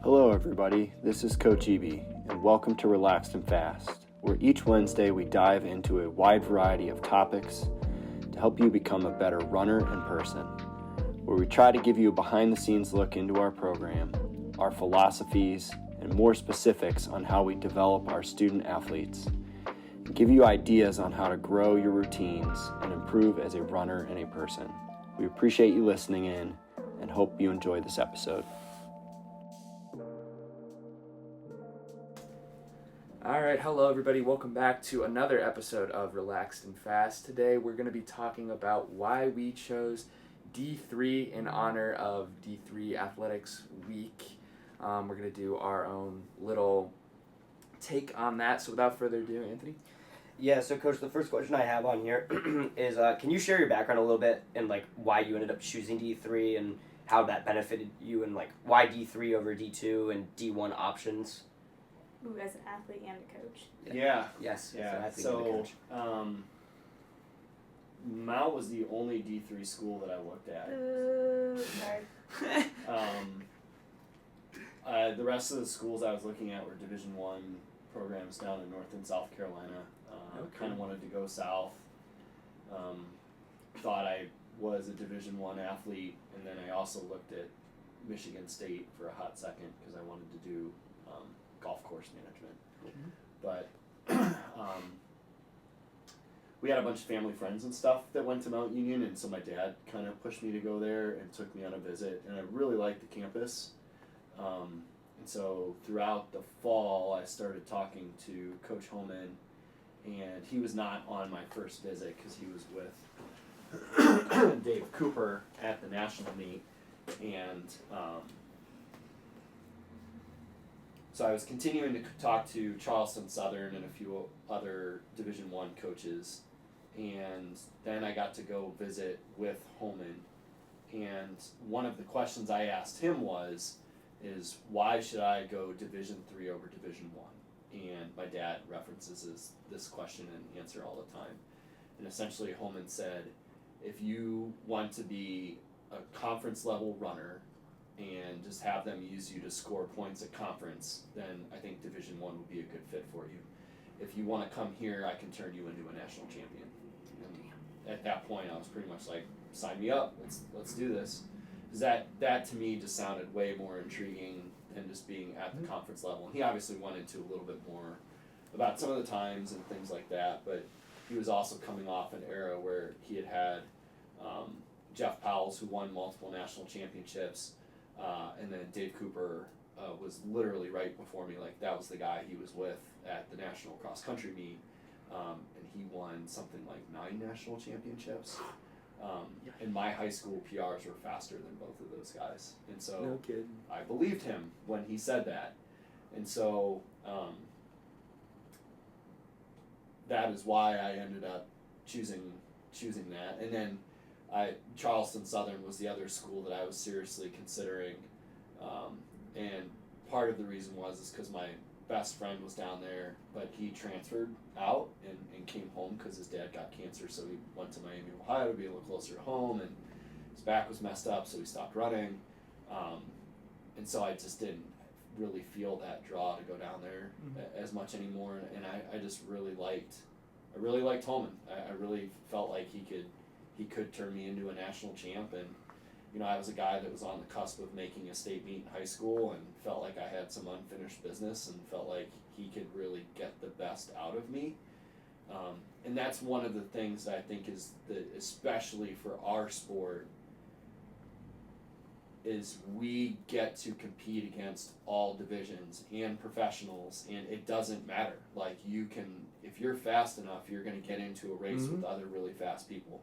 Hello everybody, this is Coach Eby, and welcome to Relaxed and Fast, where each Wednesday we dive into a wide variety of topics to help you become a better runner and person, where we try to give you a behind-the-scenes look into our program, our philosophies, and more specifics on how we develop our student athletes, and give you ideas on how to grow your routines and improve as a runner and a person. We appreciate you listening in and hope you enjoy this episode. All right, hello everybody. Welcome back to another episode of Relaxed and Fast. Today we're going to be talking about why we chose D3 in honor of D3 Athletics Week. We're going to do our own little take on that. So without further ado, Anthony? Yeah, so Coach, the first question I have on here is, can you share your background a little bit and why you ended up choosing D3 and how that benefited you and why D3 over D2 and D1 options? Ooh, as an athlete and a coach. Yeah. Yes. Yeah. As an athlete and a coach. Mount was the only D3 school that I looked at. Sorry. The rest of the schools I was looking at were Division I programs down in North and South Carolina. Kind of wanted to go south. Thought I was a Division I athlete, and then I also looked at Michigan State for a hot second because I wanted to do golf course management. But we had a bunch of family friends and stuff that went to Mount Union, and so my dad kind of pushed me to go there and took me on a visit, and I really liked the campus. And so throughout the fall, I started talking to Coach Homan, and he was not on my first visit because he was with Dave Cooper at the national meet, and so I was continuing to talk to Charleston Southern and a few other Division I coaches, and then I got to go visit with Homan, and one of the questions I asked him is why should I go Division III over Division I? And my dad references this question and answer all the time. And essentially Homan said, if you want to be a conference level runner and just have them use you to score points at conference, then I think Division I would be a good fit for you. If you want to come here, I can turn you into a national champion. And at that point, I was pretty much like, sign me up, let's do this. Because that to me just sounded way more intriguing than just being at the conference level. And he obviously went into a little bit more about some of the times and things like that, but he was also coming off an era where he had Jeff Powles, who won multiple national championships, and then Dave Cooper was literally right before me. Like, that was the guy he was with at the national cross country meet, and he won something like 9 national championships. And my high school PRs were faster than both of those guys, and so No kidding. I believed him when he said that, and so that is why I ended up choosing that. And then Charleston Southern was the other school that I was seriously considering, and part of the reason was because my best friend was down there, but he transferred out and came home because his dad got cancer, so he went to Miami, Ohio to be a little closer to home, and his back was messed up, so he stopped running, and so I just didn't really feel that draw to go down there as much anymore, and I just really liked Holman. I really felt like he could turn me into a national champ, and I was a guy that was on the cusp of making a state meet in high school and felt like I had some unfinished business and felt like he could really get the best out of me. And that's one of the things that I think is especially for our sport, is we get to compete against all divisions and professionals, and it doesn't matter. Like, if you're fast enough, you're going to get into a race with other really fast people.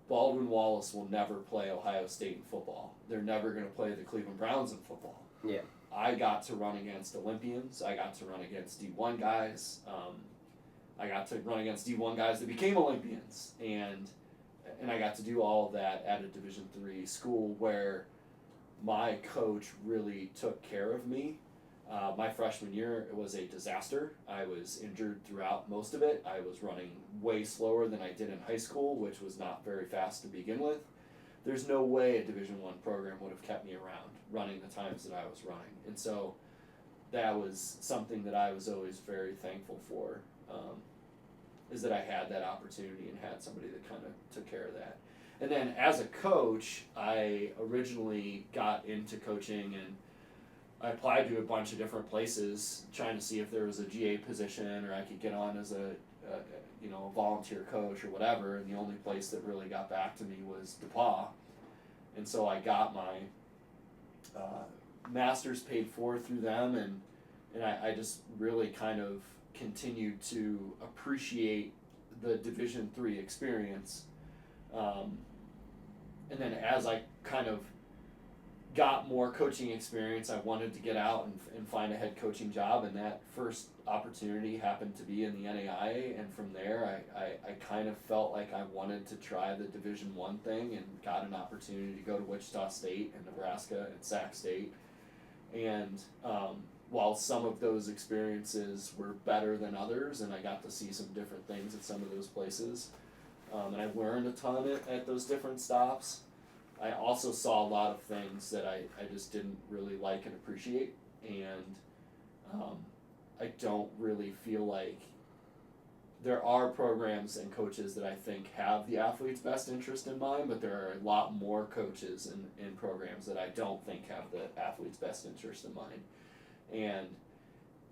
Baldwin Wallace will never play Ohio State in football. They're never going to play the Cleveland Browns in football. Yeah. I got to run against Olympians. I got to run against D1 guys. I got to run against D1 guys that became Olympians. And I got to do all of that at a Division III school where my coach really took care of me. My freshman year, it was a disaster. I was injured throughout most of it. I was running way slower than I did in high school, which was not very fast to begin with. there's no way a Division I program would have kept me around running the times that I was running. And so that was something that I was always very thankful for, is that I had that opportunity and had somebody that kind of took care of that. And then as a coach, I originally got into coaching and I applied to a bunch of different places trying to see if there was a GA position or I could get on as a volunteer coach or whatever, and the only place that really got back to me was DePauw. And so I got my master's paid for through them, and I just really kind of continued to appreciate the Division III experience. And then as I kind of got more coaching experience, I wanted to get out and find a head coaching job, and that first opportunity happened to be in the NAIA, and from there I kind of felt like I wanted to try the Division I thing and got an opportunity to go to Wichita State and Nebraska and Sac State. And while some of those experiences were better than others, and I got to see some different things at some of those places, and I learned a ton at those different stops, I also saw a lot of things that I just didn't really like and appreciate, and I don't really feel like there are programs and coaches that I think have the athlete's best interest in mind, but there are a lot more coaches in programs that I don't think have the athlete's best interest in mind. And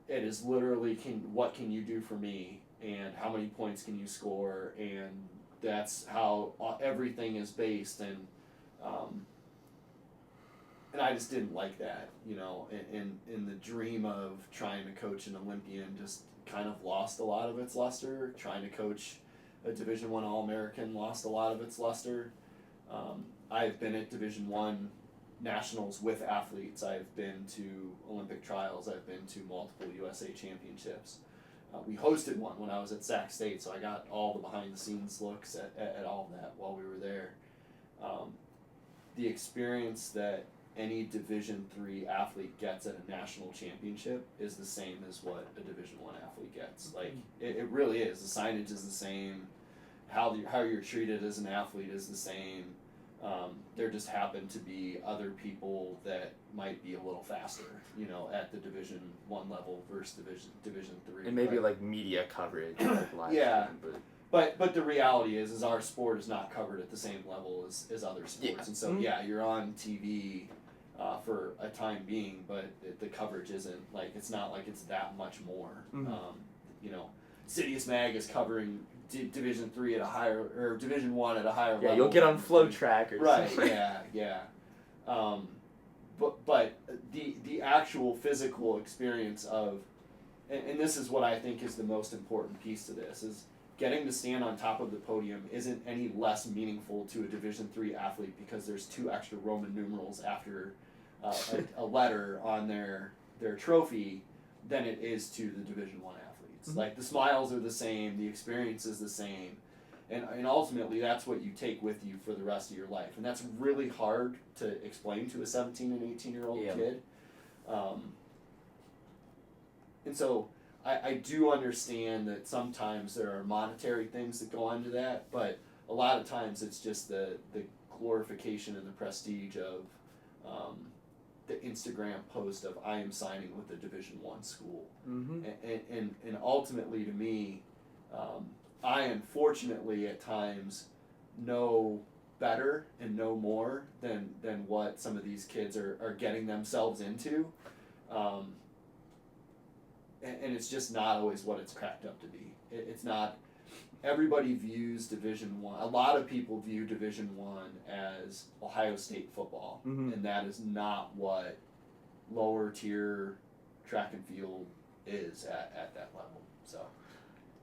it is literally what can you do for me, and how many points can you score, and that's how everything is based. And I just didn't like that, and the dream of trying to coach an Olympian just kind of lost a lot of its luster. Trying to coach a Division I All-American lost a lot of its luster. I've been at Division I nationals with athletes. I've been to Olympic trials. I've been to multiple USA championships. We hosted one when I was at Sac State, so I got all the behind-the-scenes looks at all of that while we were there. The experience that any Division III athlete gets at a national championship is the same as what a Division I athlete gets. Like, it really is. The signage is the same. How you're treated as an athlete is the same. There just happen to be other people that might be a little faster, at the Division I level versus Division III. And maybe like media coverage, like live Yeah. stream, But the reality is our sport is not covered at the same level as other sports. Yeah. And so, you're on TV for a time being, but the coverage isn't, it's not like it's that much more. Mm-hmm. Citius Mag is covering Division III at a higher, or Division I at a higher level. Yeah, you'll get on Flow Track or Right, something. yeah. But the actual physical experience of, and this is what I think is the most important piece to this, is getting to stand on top of the podium isn't any less meaningful to a Division III athlete because there's 2 extra Roman numerals after a letter on their trophy than it is to the Division I athletes. Mm-hmm. Like, the smiles are the same, the experience is the same, and ultimately that's what you take with you for the rest of your life. And that's really hard to explain to a 17 and 18-year-old kid. And so I do understand that sometimes there are monetary things that go into that, but a lot of times it's just the glorification and the prestige of the Instagram post of I am signing with a Division I school. Mm-hmm. And ultimately to me, I unfortunately at times know better and know more than what some of these kids are getting themselves into. And it's just not always what it's cracked up to be. It's not. Everybody views Division I. A lot of people view Division I as Ohio State football, Mm-hmm. and that is not what lower tier track and field is at that level. So,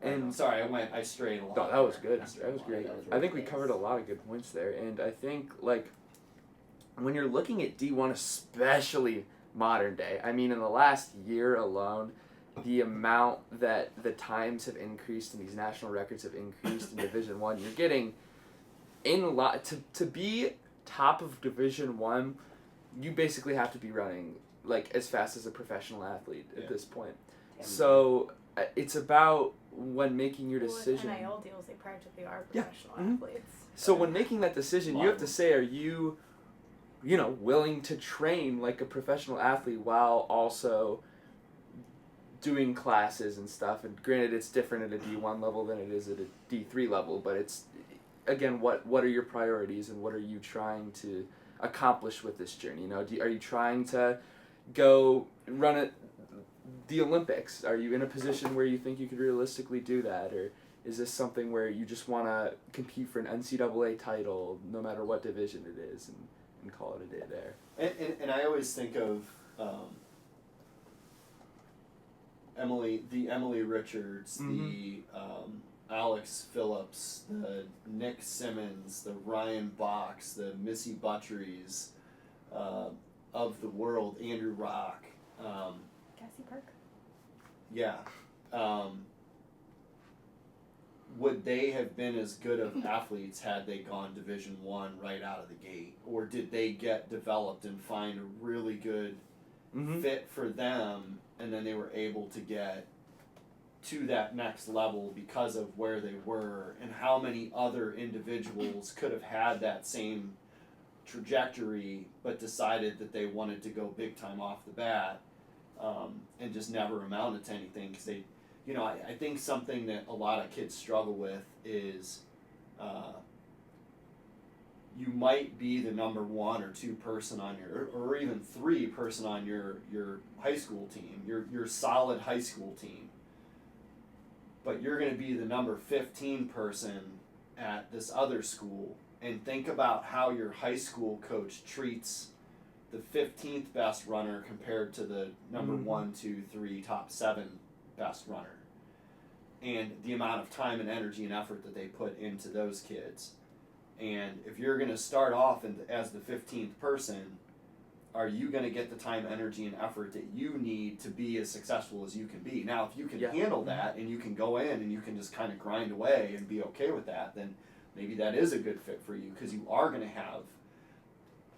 And sorry, I strayed a lot. No, that was good. I strayed That a was lot. great. That was I think really we good. covered a lot of good points there, and I think when you're looking at D1, especially modern day, I mean, in the last year alone, the amount that the times have increased and these national records have increased in Division I, you're getting to be top of Division I, you basically have to be running as fast as a professional athlete at this point. So it's about when making your decision. Well, with NIL deals, they practically are Yeah. professional Mhm. athletes. So when making that decision, you have to Wow. say, are you, willing to train like a professional athlete while also doing classes and stuff? And granted, it's different at a D1 level than it is at a D3 level, but it's, again, what are your priorities and what are you trying to accomplish with this journey? Are you trying to go run at the Olympics? Are you in a position where you think you could realistically do that? Or is this something where you just want to compete for an NCAA title, no matter what division it is, and call it a day there? And I always think of Emily Richards, the Alex Phillips, the Nick Simmons, the Ryan Box, the Missy Butcheries of the world, Andrew Rock. Cassie Park. Yeah. Would they have been as good of athletes had they gone Division I right out of the gate? Or did they get developed and find a really good fit for them, and then they were able to get to that next level because of where they were, and how many other individuals could have had that same trajectory but decided that they wanted to go big time off the bat, and just never amounted to anything because they, I think something that a lot of kids struggle with is you might be the number 1 or 2 person on your, or even 3 person on your high school team, your solid high school team, but you're going to be the number 15 person at this other school, and think about how your high school coach treats the 15th best runner compared to the number 1, 2, 3, top 7 best runner, and the amount of time and energy and effort that they put into those kids. And if you're going to start off as the 15th person, are you going to get the time, energy, and effort that you need to be as successful as you can be? Now, if you can handle that and you can go in and you can just kind of grind away and be okay with that, then maybe that is a good fit for you, because you are going to have,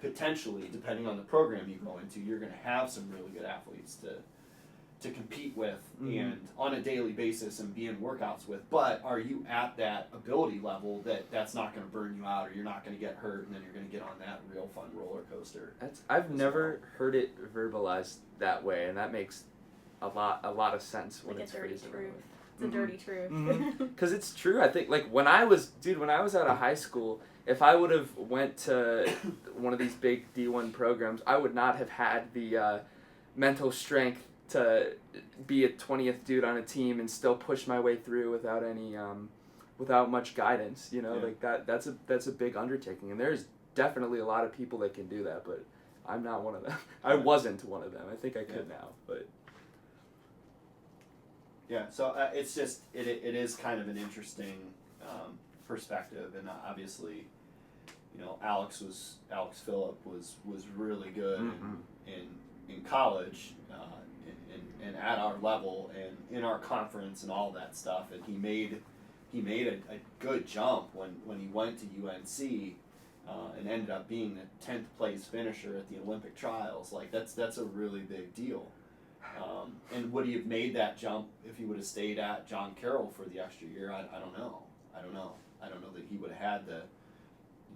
potentially, depending on the program you go into, you're going to have some really good athletes to compete with and on a daily basis and be in workouts with. But are you at that ability level that's not going to burn you out, or you're not going to get hurt and then you're going to get on that real fun roller coaster? I've never heard it verbalized that way, and that makes a lot of sense when Like it's a dirty phrased truth. that way. It's a dirty truth. Because it's true. I think, like, when I was out of high school, if I would have went to one of these big D1 programs, I would not have had the mental strength to be a 20th dude on a team and still push my way through without any without much guidance. Like that's a big undertaking, and there's definitely a lot of people that can do that, but I'm not one of them. I wasn't one of them. I think I could now, but yeah. So it's just it is kind of an interesting perspective, and obviously, Alex Phillip was really good in college. And at our level and in our conference and all that stuff, and he made a good jump when he went to UNC and ended up being the 10th place finisher at the Olympic trials. Like that's a really big deal. And would he have made that jump if he would have stayed at John Carroll for the extra year? I don't know. I don't know that he would have had the.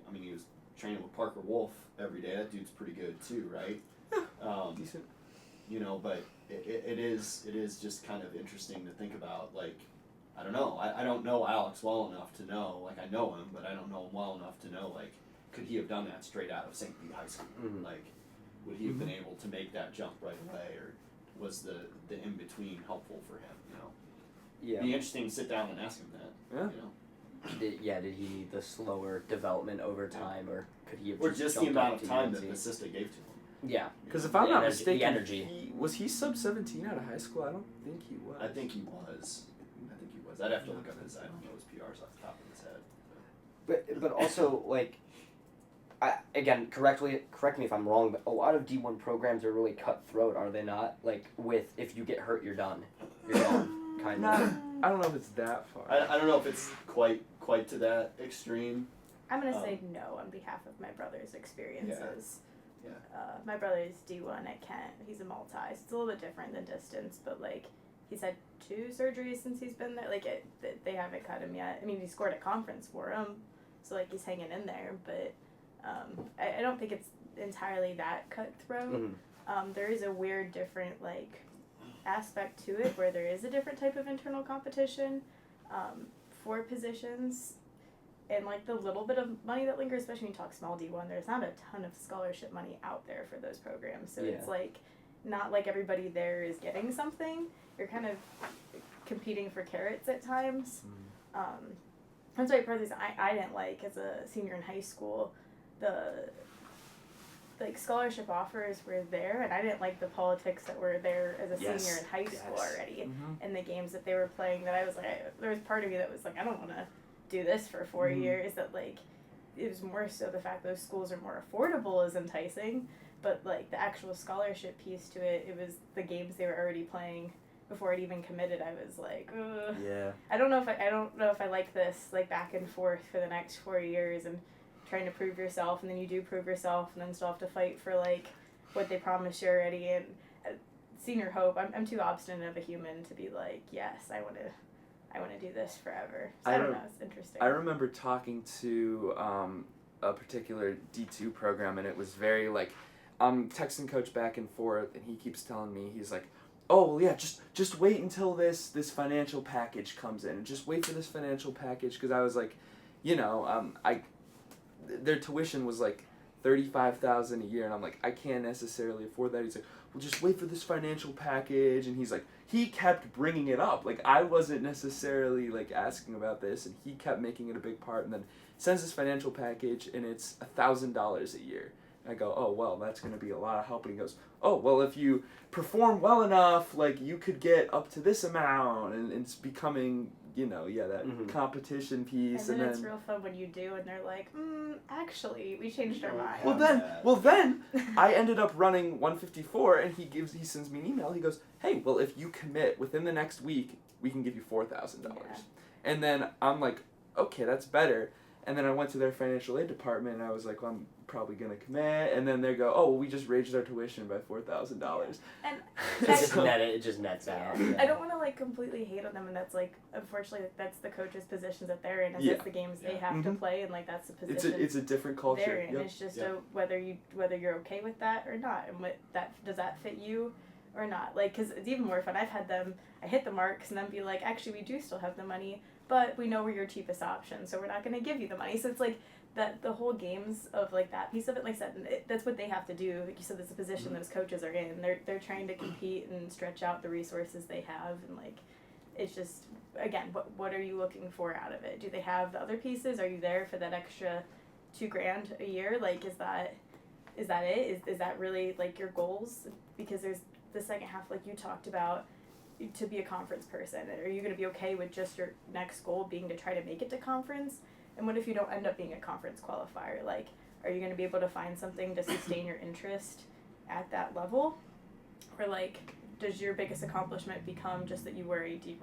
I mean, he was training with Parker Wolf every day. That dude's pretty good too, right? decent. But it is just kind of interesting to think about. Like, I don't know. I don't know Alex well enough to know. Like, I know him, but I don't know him well enough to know, like, could he have done that straight out of St. Pete High School? Like, would he have been able to make that jump right away, or was the in-between helpful for him, Yeah. It'd be interesting to sit down and ask him that, Did he need the slower development over time, or could he have Or just the jumped amount up of to time that UNC? Basista gave to him. Yeah. Because if I'm The not energy- the mistaken, energy. was he sub 17 out of high school? I don't think he was. I think he was. I'd have to look up I don't know his PRs off the top of his head. But also, like, correct me if I'm wrong, but a lot of D1 programs are really cutthroat, are they not? Like, if you get hurt, you're done. You're gone, kind of. I don't know if it's that far. I don't know if it's quite to that extreme. I'm gonna say no on behalf of my brother's experiences. Yeah. My brother's D1 at Kent. He's a multi. So it's a little bit different than distance, but like he's had 2 surgeries since he's been there. Like, they haven't cut him yet. I mean, he scored a conference for him, so, like, he's hanging in there. But I don't think it's entirely that cutthroat. There is a weird, different, like, aspect to it where there is a different type of internal competition for positions. And, like, the little bit of money that lingers, especially when you talk small D1, there's not a ton of scholarship money out there for those programs. So it's, like, not like everybody there is getting something. You're kind of competing for carrots at times. That's why partly I didn't like, as a senior in high school, the, like, scholarship offers were there, and I didn't like the politics that were there as a senior in high school already. And the games that they were playing that I was like, there was part of me that was like, I don't want to do this for 4 years. That, like, it was more so the fact those schools are more affordable is enticing, but, like, the actual scholarship piece to it, it was the games they were already playing before I'd even committed. I was like, ugh. I don't know if I like this, like, back and forth for the next 4 years and trying to prove yourself, and then you do prove yourself, and then still have to fight for, like, what they promised you already. And senior hope, I'm too obstinate of a human to be like, yes, I want to do this forever. So I don't know, it's interesting. I remember talking to a particular D2 program, and it was very, like, I'm texting coach back and forth, and he keeps telling me, he's like, oh, well, yeah, just wait until this financial package comes in. Just wait for this financial package, because I was like, you know, their tuition was like $35,000 a year, and I'm like, I can't necessarily afford that. He's like, well, just wait for this financial package, and he's like, he kept bringing it up. Like, I wasn't necessarily, like, asking about this, and he kept making it a big part, and then sends this financial package, and it's $1,000 a year. And I go, oh, well, that's going to be a lot of help. And he goes, oh, well, if you perform well enough, like, you could get up to this amount, and it's becoming, you know, that competition piece. And then it's real fun when you do, and they're like, actually, we changed our mind. Well then, I ended up running 154, and he sends me an email. He goes, hey, well, if you commit within the next week, we can give you $4,000. And then I'm like, okay, that's better. And then I went to their financial aid department, and I was like, well, I'm probably going to commit. And then they go, oh, well, we just raised our tuition by $4,000. And it just nets out. I don't want to, like, completely hate on them, and that's, like, unfortunately, that's the coach's positions that they're in, and that's the games they have to play, and, like, that's the position it's a different culture. they're in. It's just whether you're okay with that or not, and does that fit you or not. Like, because it's even more fun. I hit the marks and then be like, actually, we do still have the money, but we know we're your cheapest option, so we're not going to give you the money. So it's like that the whole games of, like, that piece of it, like I said, that's what they have to do. Like you said, that's the position those coaches are in. They're trying to compete and stretch out the resources they have, and, like, it's just, again, what are you looking for out of it? Do they have the other pieces? Are you there for that extra $2,000 a year? Like, is that it? Is that really, like, your goals? Because there's the second half, like you talked about, to be a conference person. Are you going to be okay with just your next goal being to try to make it to conference? And what if you don't end up being a conference qualifier? Like, are you going to be able to find something to sustain your interest at that level? Or, like, does your biggest accomplishment become just that you were a D1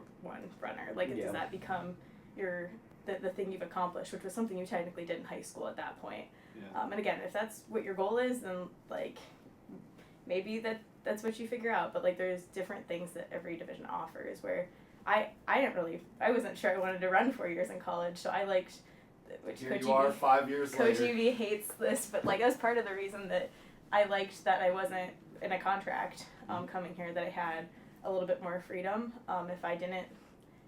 runner? Like, does that become the thing you've accomplished, which was something you technically did in high school at that point? And again, if that's what your goal is, then, like, maybe that's what you figure out. But, like, there's different things that every division offers, where I wasn't sure I wanted to run 4 years in college, so I liked, which Here Coach you are, EV 5 years Coach later. EV hates this, but, like, that's part of the reason that I liked that I wasn't in a contract coming here, that I had a little bit more freedom. If I didn't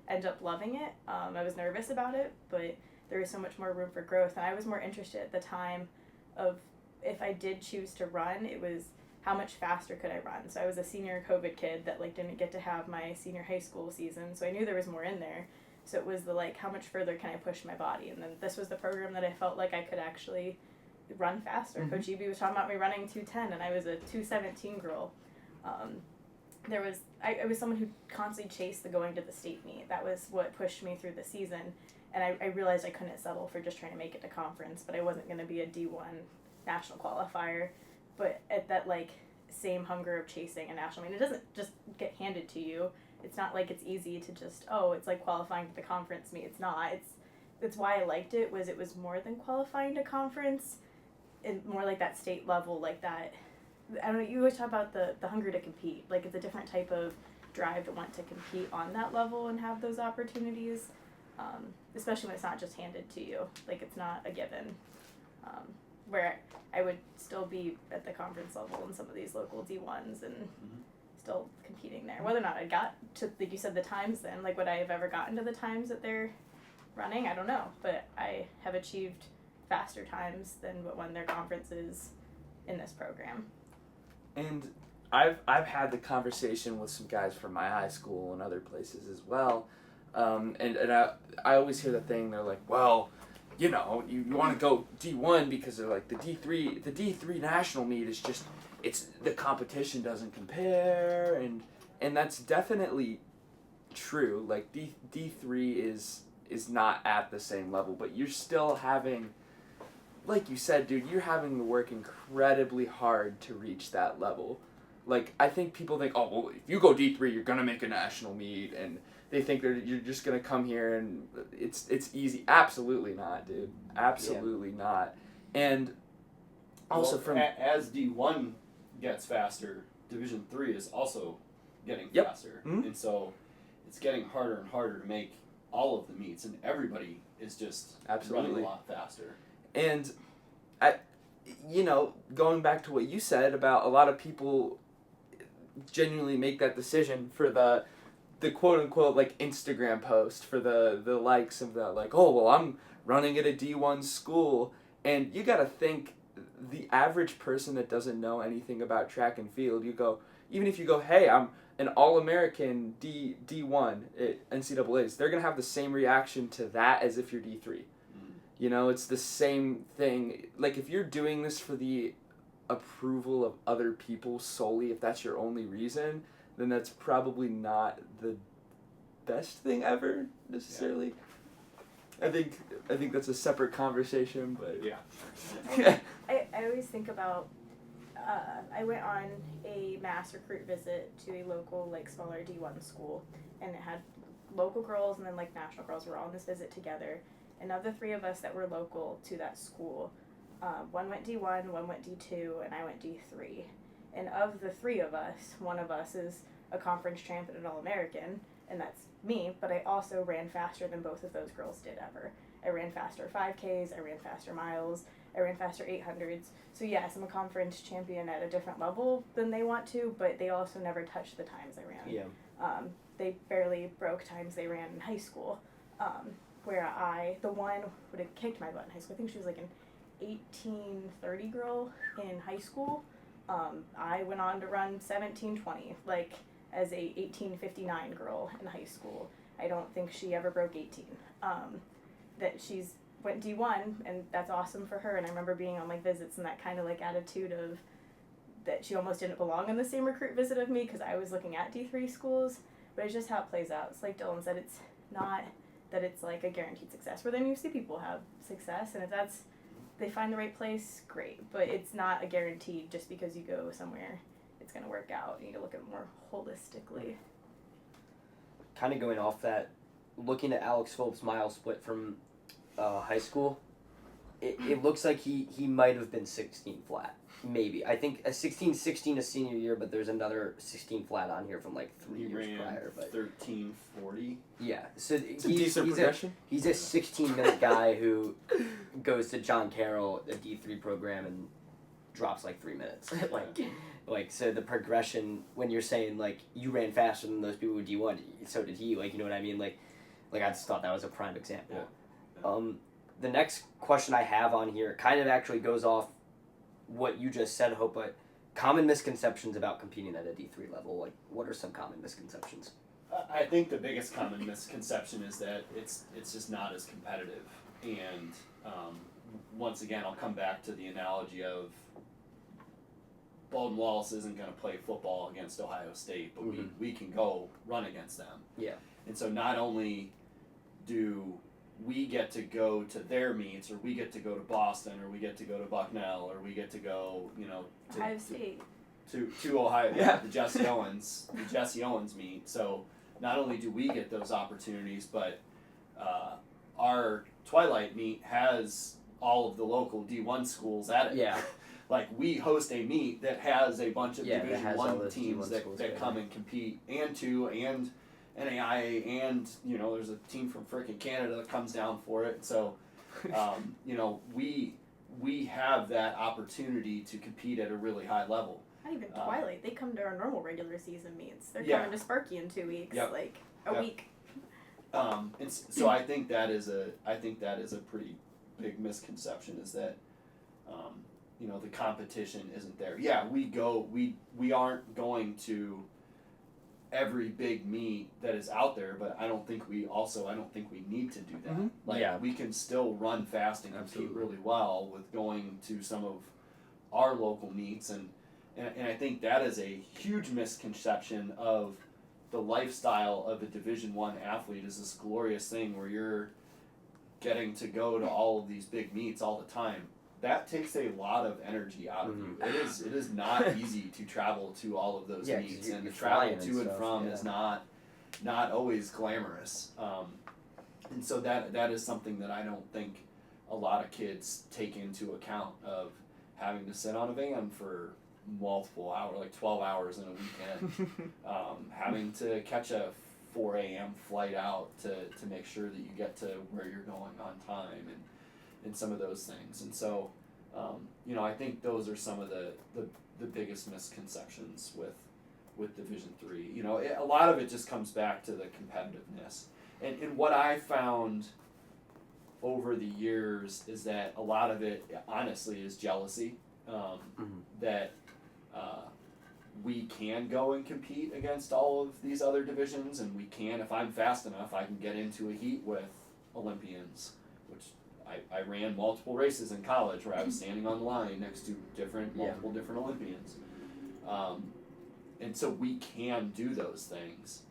end up loving it, I was nervous about it, but there was so much more room for growth, and I was more interested at the time of, if I did choose to run, it was how much faster could I run. So I was a senior COVID kid that, like, didn't get to have my senior high school season, so I knew there was more in there. So it was the, like, how much further can I push my body? And then this was the program that I felt like I could actually run faster. Coach EB was talking about me running 2:10, and I was a 2:17 girl. I was someone who constantly chased the going to the state meet. That was what pushed me through the season, and I realized I couldn't settle for just trying to make it to conference, but I wasn't going to be a D1 national qualifier. But at that, like, same hunger of chasing a national meet, it doesn't just get handed to you. It's not like it's easy to just, it's like qualifying for the conference meet. It's not. It's why I liked it, was it was more than qualifying to conference, and more like that state level, like that. I don't know, you always talk about the hunger to compete. Like, it's a different type of drive to want to compete on that level and have those opportunities, especially when it's not just handed to you, like it's not a given. Where I would still be at the conference level in some of these local D1s and still competing there. Whether or not I got to, like you said, the times then, like would I have ever gotten to the times that they're running? I don't know, but I have achieved faster times than what won their conferences in this program. And I've had the conversation with some guys from my high school and other places as well, and I always hear the thing, they're like, well, you know, you want to go D1 because they're like the D3 national meet is just, it's the competition doesn't compare, and that's definitely true. Like D3 is not at the same level, but you're still having, like you said, dude, you're having to work incredibly hard to reach that level. Like, I think people think, oh, well, if you go D3, you're gonna make a national meet, and they think you're just gonna come here and it's easy. Absolutely not, dude. Absolutely not. And also as D1 gets faster, Division 3 is also getting faster, and so it's getting harder and harder to make all of the meets, and everybody is just running a lot faster. And going back to what you said about a lot of people genuinely make that decision for the quote unquote like Instagram post for the likes of that, like, oh well, I'm running at a D1 school, and you gotta think the average person that doesn't know anything about track and field, even if you go, hey, I'm an All-American D1 at NCAA's, they're gonna have the same reaction to that as if you're D3. You know, it's the same thing. Like, if you're doing this for the approval of other people solely, if that's your only reason, then that's probably not the best thing ever, necessarily. Yeah. I think that's a separate conversation, but... Yeah. I always think about, I went on a mass recruit visit to a local, like, smaller D1 school, and it had local girls and then, like, national girls were all on this visit together. And of the three of us that were local to that school, one went D1, one went D2, and I went D3. And of the three of us, one of us is a conference champ and an All-American, and that's me, but I also ran faster than both of those girls did ever. I ran faster 5Ks, I ran faster miles, I ran faster 800s. So yes, I'm a conference champion at a different level than they want to, but they also never touched the times I ran. Yeah. They barely broke times they ran in high school. Where the one would have kicked my butt in high school. I think she was like an 1830 girl in high school. I went on to run 1720, like as a 1859 girl in high school. I don't think she ever broke 18. That she's went D1, and that's awesome for her. And I remember being on like visits and that kind of like attitude of that she almost didn't belong in the same recruit visit of me because I was looking at D3 schools. But it's just how it plays out. It's like Dylan said, it's not that it's like a guaranteed success, where then you see people have success, and if they find the right place, great, but it's not a guarantee just because you go somewhere it's going to work out. You need to look at it more holistically. Kind of going off that, looking at Alex Phillips' mile split from high school, it looks like he might have been 16 flat. Maybe. I think a 16 a senior year, but there's another 16 flat on here from like 3 years prior. But 13:40. Yeah, so it's a decent progression. He's a 16-minute guy who goes to John Carroll, a D3 program, and drops like 3 minutes. like so the progression, when you're saying like you ran faster than those people with D1, so did he. Like, you know what I mean? Like I just thought that was a prime example. Yeah. The next question I have on here kind of actually goes off what you just said, Hope, but common misconceptions about competing at a D3 level. Like, what are some common misconceptions? I think the biggest common misconception is that it's just not as competitive. And once again, I'll come back to the analogy of Baldwin Wallace isn't going to play football against Ohio State, but we can go run against them. Yeah. And so not only do we get to go to their meets, or we get to go to Boston, or we get to go to Bucknell, or we get to go, to Ohio State. To Ohio, the Jesse Owens meet. So not only do we get those opportunities, but our Twilight meet has all of the local D1 schools at it. Yeah. like we host a meet that has a bunch of Yeah, that Division has all One those teams D1 that, schools, that right. come and compete, and two, and NAIA, and there's a team from frickin' Canada that comes down for it. So, we have that opportunity to compete at a really high level. Not even Twilight. They come to our normal regular season meets. They're Yeah. coming to Sparky in 2 weeks. Yep. Like a Yep. week. And so I think that is a pretty big misconception, is that the competition isn't there. Yeah, we aren't going to every big meet that is out there, but I don't think we need to do that. Mhm. Like Yeah. we can still run fast and compete Absolutely. really well with going to some of our local meets, and I think that is a huge misconception of the lifestyle of a Division I athlete, is this glorious thing where you're getting to go to all of these big meets all the time. That takes a lot of energy out of you. It is not easy to travel to all of those Yeah, 'cause meets, you're and the flying travel and to and stuff, from yeah. is not always glamorous. And so that is something that I don't think a lot of kids take into account, of having to sit on a van for multiple hours, like 12 hours in a weekend, having to catch a 4 a.m. flight out to make sure that you get to where you're going on time, and some of those things. And so, I think those are some of the biggest misconceptions with Division III. A lot of it just comes back to the competitiveness. And what I found over the years is that a lot of it, honestly, is jealousy. That we can go and compete against all of these other divisions, and we can, if I'm fast enough, I can get into a heat with Olympians, which I ran multiple races in college where I was standing on the line next to multiple different Olympians. And so we can do those things.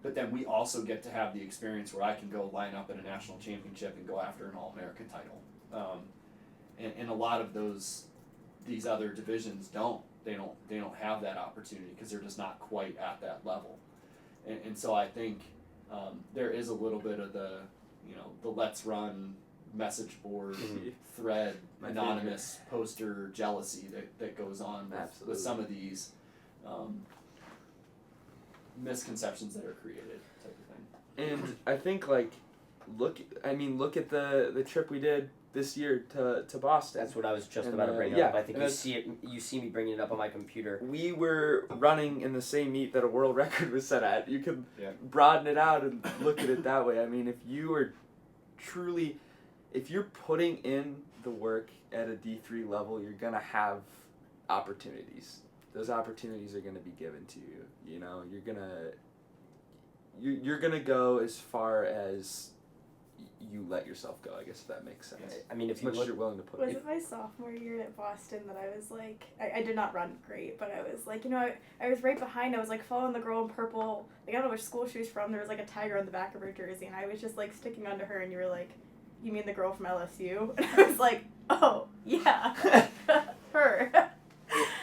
But then we also get to have the experience where I can go line up at a national championship and go after an All-American title. And a lot of these other divisions don't have that opportunity, because they're just not quite at that level. And so I think there is a little bit of the let's run message board thread, My anonymous poster jealousy that goes on with some of these misconceptions that are created, type of thing. And I think look at the trip we did this year to Boston. That's what I was just And, about to bring yeah, up. I think and you see me bringing it up on my computer. We were running in the same meet that a world record was set at. You could Yeah. broaden it out and look at it that way. I mean, if you're putting in the work at a D3 level, you're gonna have opportunities. Those opportunities are gonna be given to you. You're gonna go as far as you let yourself go, I guess, if that makes sense. I mean, if As you much as look, you're willing to put Was in. it my sophomore year at Boston that I was like, I did not run great, but I was like, I was right behind. I was like following the girl in purple. Like, I don't know which school she was from. There was like a tiger on the back of her jersey, and I was just like sticking onto her, and you were like, you mean the girl from LSU? And I was like, oh, yeah, her.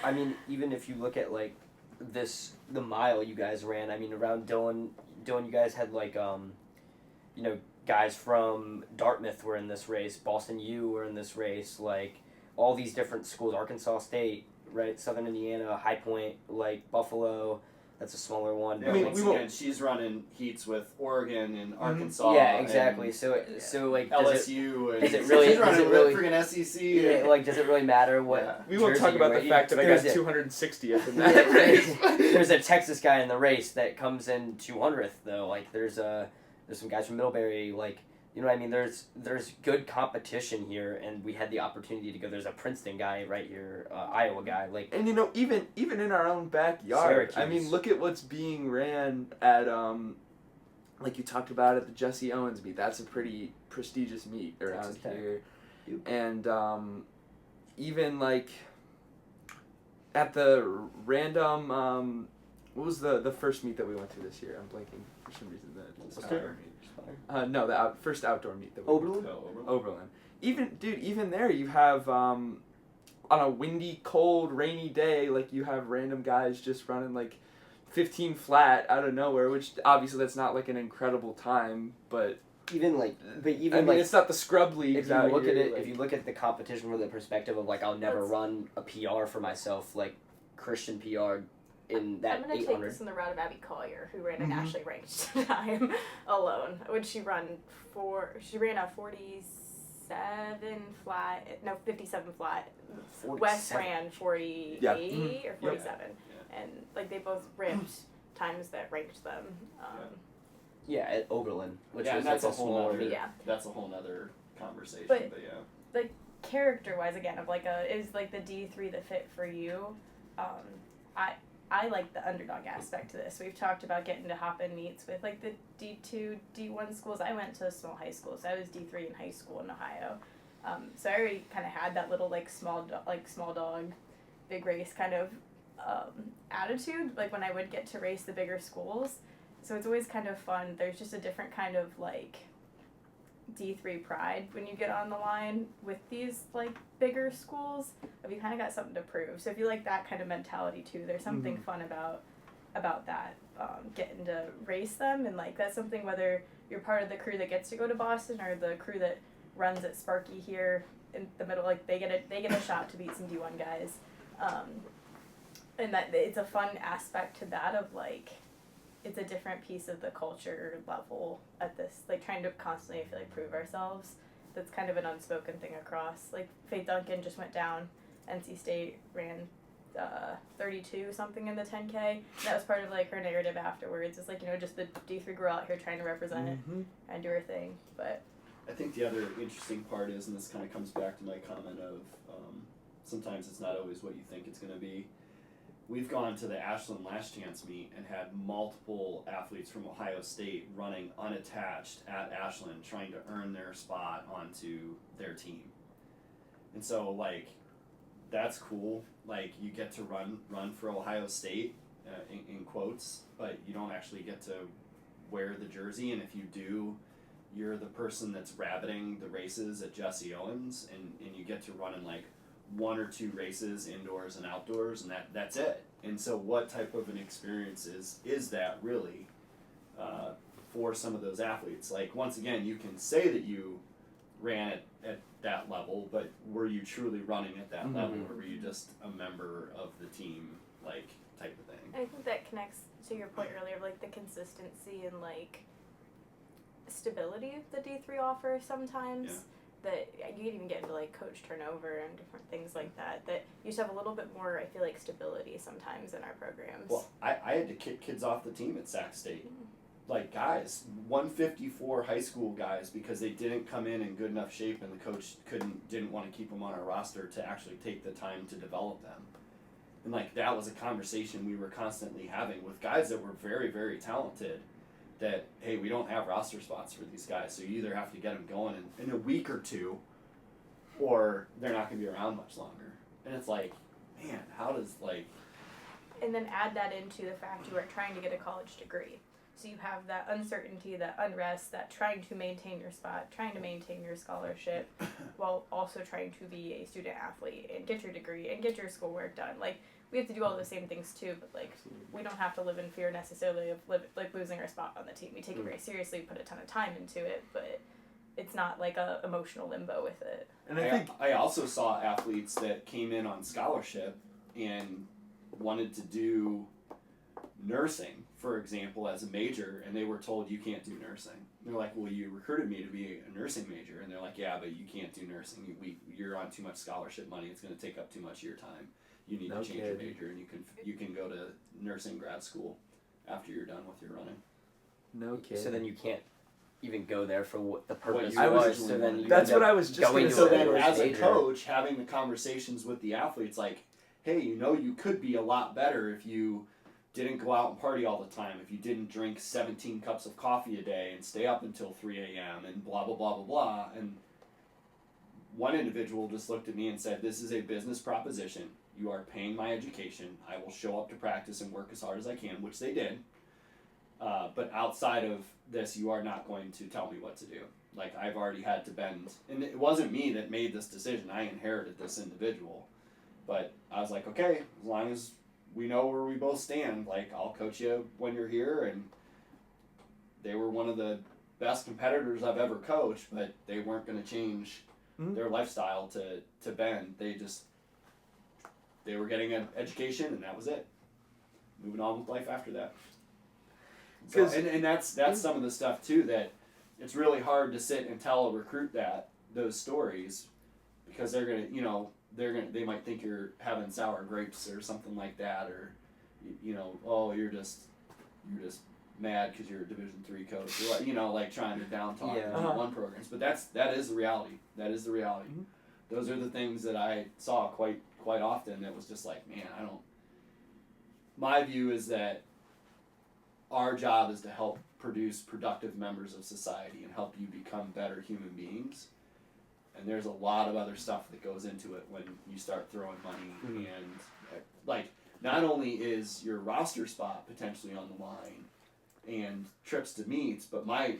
I mean, even if you look at like the mile you guys ran, I mean, around Dylan, you guys had like guys from Dartmouth were in this race, Boston U were in this race, like all these different schools, Arkansas State, right, Southern Indiana, High Point, like Buffalo. That's a smaller one. Yeah, but, like, once again, she's running heats with Oregon and Arkansas. yeah, exactly. And So like LSU and is it really- she's running is it with really- freaking SEC. yeah, like does it really matter what? Yeah. We won't jersey talk about you're the wearing? fact that I got There's a- 260th in Yeah, that race. there's a Texas guy in the race that comes in 200th though. Like there's some guys from Middlebury. Like you know what I mean. There's good competition here, and we had the opportunity to go. There's a Princeton guy right here, Iowa guy. Like And even in our own backyard, I mean, Syracuse. look at what's being ran at like you talked about at the Jesse Owens meet. That's a pretty prestigious meet around Texas Tech. here. Yep. And even like at the random what was the first meet that we went to this year? I'm blanking for some reason. No, the first outdoor meet that we went Oberlin? to. Oberlin. Even there you have on a windy, cold, rainy day, like you have random guys just running like 15 flat out of nowhere, which obviously that's not like an incredible time, but even like, but even I mean, like, it's not the scrub leagues if you out look at here, it, like- if you look at the competition from the perspective of like, I'll never Let's- run a PR for myself, like Christian PR in that I'm gonna take 800. this in the route of Abby Collier, who ran a Mhm. nationally ranked time alone. Would she run she ran a 47 flat, no 57 flat. Wes 47. ran 48 Yeah. or 47, and like they both ripped times that ranked them. Yeah, at Oberlin, which Yeah, was and that's like a whole smaller. nother- Yeah. That's a whole nother conversation. But- But yeah. Character wise, again, of like is like the D3 the fit for you? I like the underdog aspect to this. We've talked about getting to hop in meets with like the D2, D1 schools. I went to a small high school, so I was D3 in high school in Ohio. So I already kind of had that little like small dog, big race kind of attitude. Like when I would get to race the bigger schools, so it's always kind of fun. There's just a different kind of like D3 pride when you get on the line with these like bigger schools. If you kind of got something to prove, so if you like that kind of mentality too, there's something fun about that. Getting to race them, and like that's something whether you're part of the crew that gets to go to Boston or the crew that runs at Sparky here in the middle, like they get a shot to beat some D1 guys, and that it's a fun aspect to that of like it's a different piece of the culture level at this, like trying to constantly I feel like prove ourselves. That's kind of an unspoken thing across. Like Faith Duncan just went down. NC State ran 32 something in the 10K. And that was part of like her narrative afterwards. It's like, you know, just the D3 girl out here trying to represent it and do her thing. But I think the other interesting part is, and this kind of comes back to my comment of sometimes it's not always what you think it's going to be. We've gone to the Ashland Last Chance meet and had multiple athletes from Ohio State running unattached at Ashland trying to earn their spot onto their team. And so, like, that's cool. Like, you get to run for Ohio State, in quotes, but you don't actually get to wear the jersey. And if you do, you're the person that's rabbiting the races at Jesse Owens, and you get to run in, like, 1 or 2 races indoors and outdoors, and that's it. And so what type of an experience is that really for some of those athletes? Like, once again, you can say that you ran at that level, but were you truly running at that level, or were you just a member of the team, like, type of thing? I think that connects to your point earlier of like the consistency and like stability the D3 offers sometimes. Yeah. That you can even get into like coach turnover and different things like that. That you just have a little bit more, I feel like, stability sometimes in our programs. Well, I had to kick kids off the team at Sac State. Like, guys, 154 high school guys, because they didn't come in good enough shape, and the coach didn't want to keep them on our roster to actually take the time to develop them. And like, that was a conversation we were constantly having with guys that were very, very talented. That, hey, we don't have roster spots for these guys, so you either have to get them going in a week or two, or they're not going to be around much longer. And it's like, man, how does, like... And then add that into the fact you are trying to get a college degree. So you have that uncertainty, that unrest, that trying to maintain your spot, trying to maintain your scholarship, while also trying to be a student athlete and get your degree and get your schoolwork done. Like, we have to do all the same things too, but like, we don't have to live in fear necessarily of losing our spot on the team. We take it very seriously, put a ton of time into it, but it's not like a emotional limbo with it. And I think I also saw athletes that came in on scholarship and wanted to do nursing, for example, as a major, and they were told you can't do nursing. And they're like, well, you recruited me to be a nursing major, and they're like, yeah, but you can't do nursing. You're on too much scholarship money. It's going to take up too much of your time. You need to change your major, and you can go to nursing grad school after you're done with your running. no kidding. So then you can't even go there for what the purpose you was. originally So then wanted you to That's end what up I was just going gonna And to so a then, worse as a major. coach, having the conversations with the athletes, like, hey, you know, you could be a lot better if you didn't go out and party all the time, if you didn't drink 17 cups of coffee a day and stay up until 3 a.m. and blah, blah, blah, blah, blah. And one individual just looked at me and said, this is a business proposition. You are paying my education. I will show up to practice and work as hard as I can, which they did. But outside of this, you are not going to tell me what to do. Like, I've already had to bend. And it wasn't me that made this decision. I inherited this individual. But I was like, okay, as long as we know where we both stand, like, I'll coach you when you're here. And they were one of the best competitors I've ever coached, but they weren't going to change Mhm. their lifestyle to bend. They were getting an education, and that was it. Moving on with life after that. So, 'Cause- and that's some of the stuff too that it's really hard to sit and tell a recruit those stories, because they're gonna they might think you're having sour grapes or something like that, or oh, you're just mad because you're a Division III coach, or like trying to down talk Yeah. the D1 programs. But that is the reality. That is the reality. Mhm. Those are the things that I saw quite often. That was just like, man, my view is that our job is to help produce productive members of society and help you become better human beings. And there's a lot of other stuff that goes into it when you start throwing money and like, not only is your roster spot potentially on the line and trips to meets, but my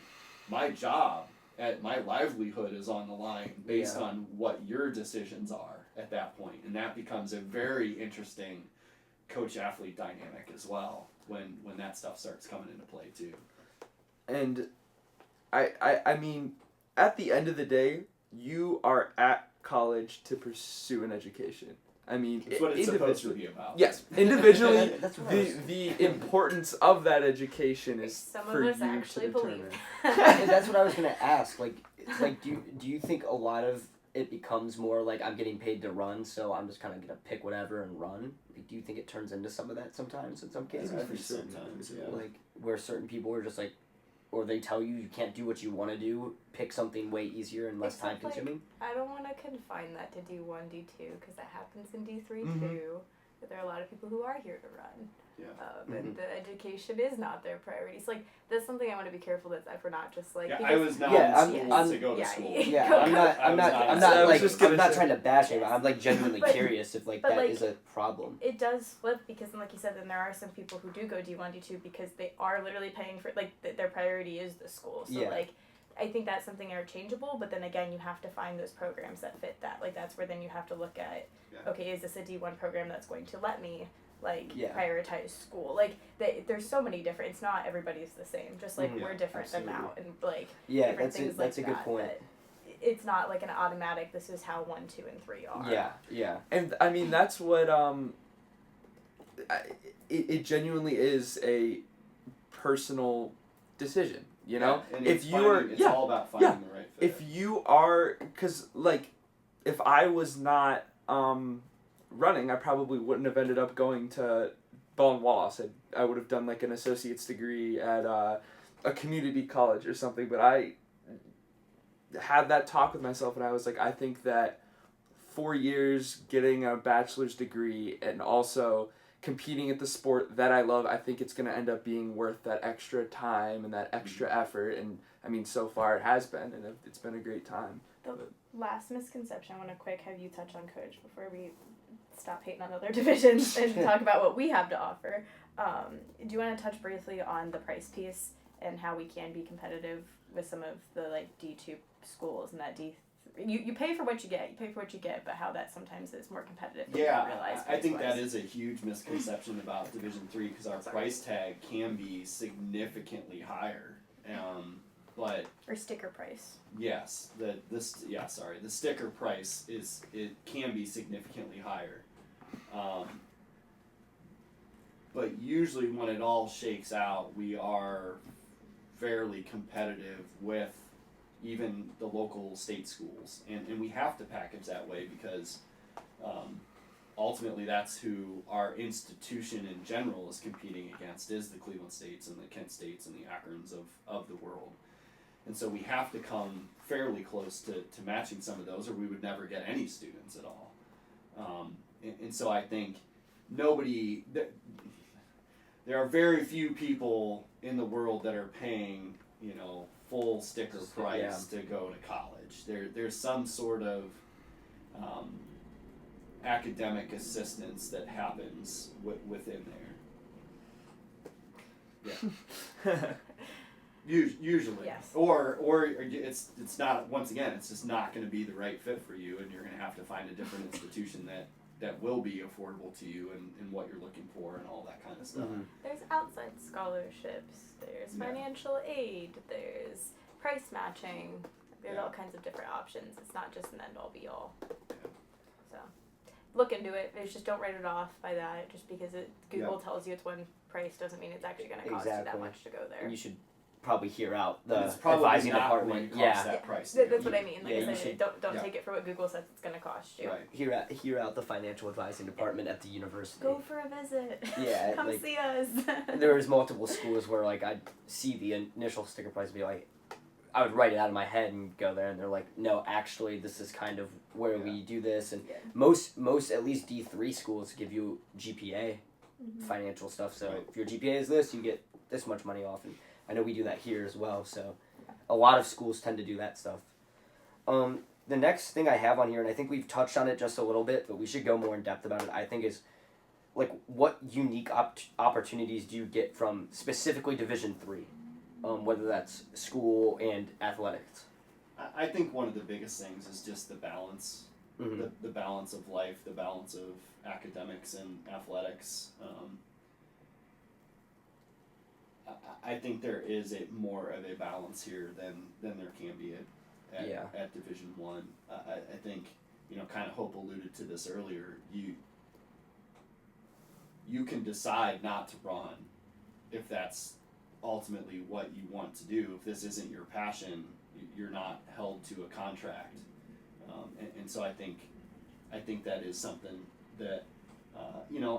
job at my livelihood is on the line based on what your decisions are at that point. And that becomes a very interesting coach-athlete dynamic as well when that stuff starts coming into play too. And I mean, at the end of the day, you are at college to pursue an education. I mean, It's what it's supposed to be about. Yes, individually, That's what I was- the importance of that education is Some for of us you actually to believe. determine. That's what I was gonna ask. Like do you think a lot of it becomes more like I'm getting paid to run, so I'm just kind of gonna pick whatever and run? Like, do you think it turns into some of that sometimes in some cases? I think sometimes, yeah. Like where certain people are just like, or they tell you can't do what you want to do, pick something way easier and less time Except, consuming. I don't want to confine that to D1, D2, because that happens in D3 Mhm. too. But there are a lot of people who are here to run. Yeah. And the education is not their priorities. Like, that's something I want to be careful that we're not just like. Yeah, because I was not Yeah, in school I'm- to go to yeah, school. Yeah, Go- I'm not. I'm not. I I'm was not like. just gonna I'm not say- trying to bash it. Yes. I'm like genuinely But- curious if like but, that like, is a problem. It does flip because, then, like you said, then there are some people who do go D1, D2 because they are literally paying for, like, their priority is the school. So, Yeah. like, I think that's something interchangeable, but then again, you have to find those programs that fit that. Like, that's where then you have to look at, Yeah. okay, is this a D1 program that's going to let me, like, Yeah. prioritize school? Like, there's so many different, it's not everybody's the same. Just like Mhm. we're different than Absolutely. out and, like, Yeah, different that's things it. That's like a good that, point. that it's not like an automatic, this is how 1, 2, and 3 are. Yeah, yeah. And I mean, that's what it genuinely is a personal decision. You know, Yeah, and if it's you finding, are, it's yeah, all about finding the right fit. if you are, because like, if I was not running, I probably wouldn't have ended up going to Ball and Wallace. I would have done like an associate's degree at a community college or something. But I had that talk with myself, and I was like, I think that 4 years getting a bachelor's degree and also competing at the sport that I love, I think it's going to end up being worth that extra time and that extra effort. And I mean, so far it has been, and it's been a great time. Last misconception I want to quick have you touch on, Coach, before we stop hating on other divisions and talk about what we have to offer. Do you want to touch briefly on the price piece and how we can be competitive with some of the like D2 schools and that D3? You pay for what you get, but how that sometimes is more competitive than you realize. I think that price-wise. is a huge misconception about Division III because our Sorry. price tag can be significantly higher. But Or sticker price. yes, the sticker price can be significantly higher. But usually when it all shakes out, we are fairly competitive with even the local state schools, and we have to package that way because ultimately that's who our institution in general is competing against, is the Cleveland States and the Kent States and the Akrons of the world. And so we have to come fairly close to matching some of those, or we would never get any students at all. And so I think there are very few people in the world that are paying, full sticker price to go to college. There's some sort of academic assistance that happens within there. Yeah. Usually, Yes. or it's not. Once again, it's just not going to be the right fit for you, and you're going to have to find a different institution that will be affordable to you and what you're looking for and all that kind of stuff. Mhm. There's outside scholarships, there's Yeah. financial aid, there's price matching. There's Yeah. all kinds of different options. It's not just an end all be all. So look into it. It's just don't write it off by that. Just because Google tells you it's one price doesn't mean it's actually going to cost you that Exactly. much to go there. And you should probably hear out the It's probably advising not department. going to cost Yeah, that price. That's what I mean. Like Yeah, I you said, should- don't yeah. take it for what Google says it's going to cost you. Right. hear out the financial advising department at the university. Go for a visit. Yeah, Come like, see us. There was multiple schools where like I'd see the initial sticker price and be like, I would write it out of my head and go there, and they're like, no, actually, this is kind of where we do this, and Yeah. most at least D3 schools give you GPA Mhm. financial stuff. So Right. if your GPA is this, you get this much money off, and I know we do that here as well. So a lot of schools tend to do that stuff. The next thing I have on here, and I think we've touched on it just a little bit, but we should go more in depth about it. I think is like what unique opportunities do you get from specifically Division III, whether that's school and athletics. I think one of the biggest things is just the balance, Mm-hmm. the balance of life, the balance of academics and athletics. I think there is more of a balance here than there can be at Division One. I think, kind of Hope alluded to this earlier. You can decide not to run if that's ultimately what you want to do. If this isn't your passion, you're not held to a contract, and so I think that is something that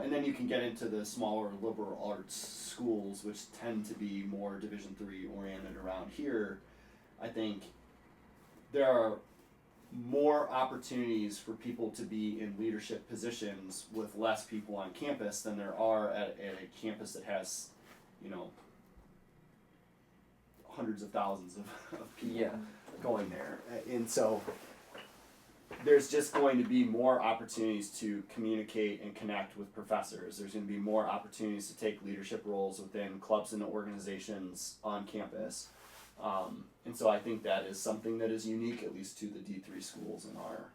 and then you can get into the smaller liberal arts schools, which tend to be more Division III oriented around here. I think there are more opportunities for people to be in leadership positions with less people on campus than there are at a campus that has, hundreds of thousands of people going there. And so there's just going to be more opportunities to communicate and connect with professors. There's going to be more opportunities to take leadership roles within clubs and organizations on campus. And so I think that is something that is unique, at least to the D3 schools in our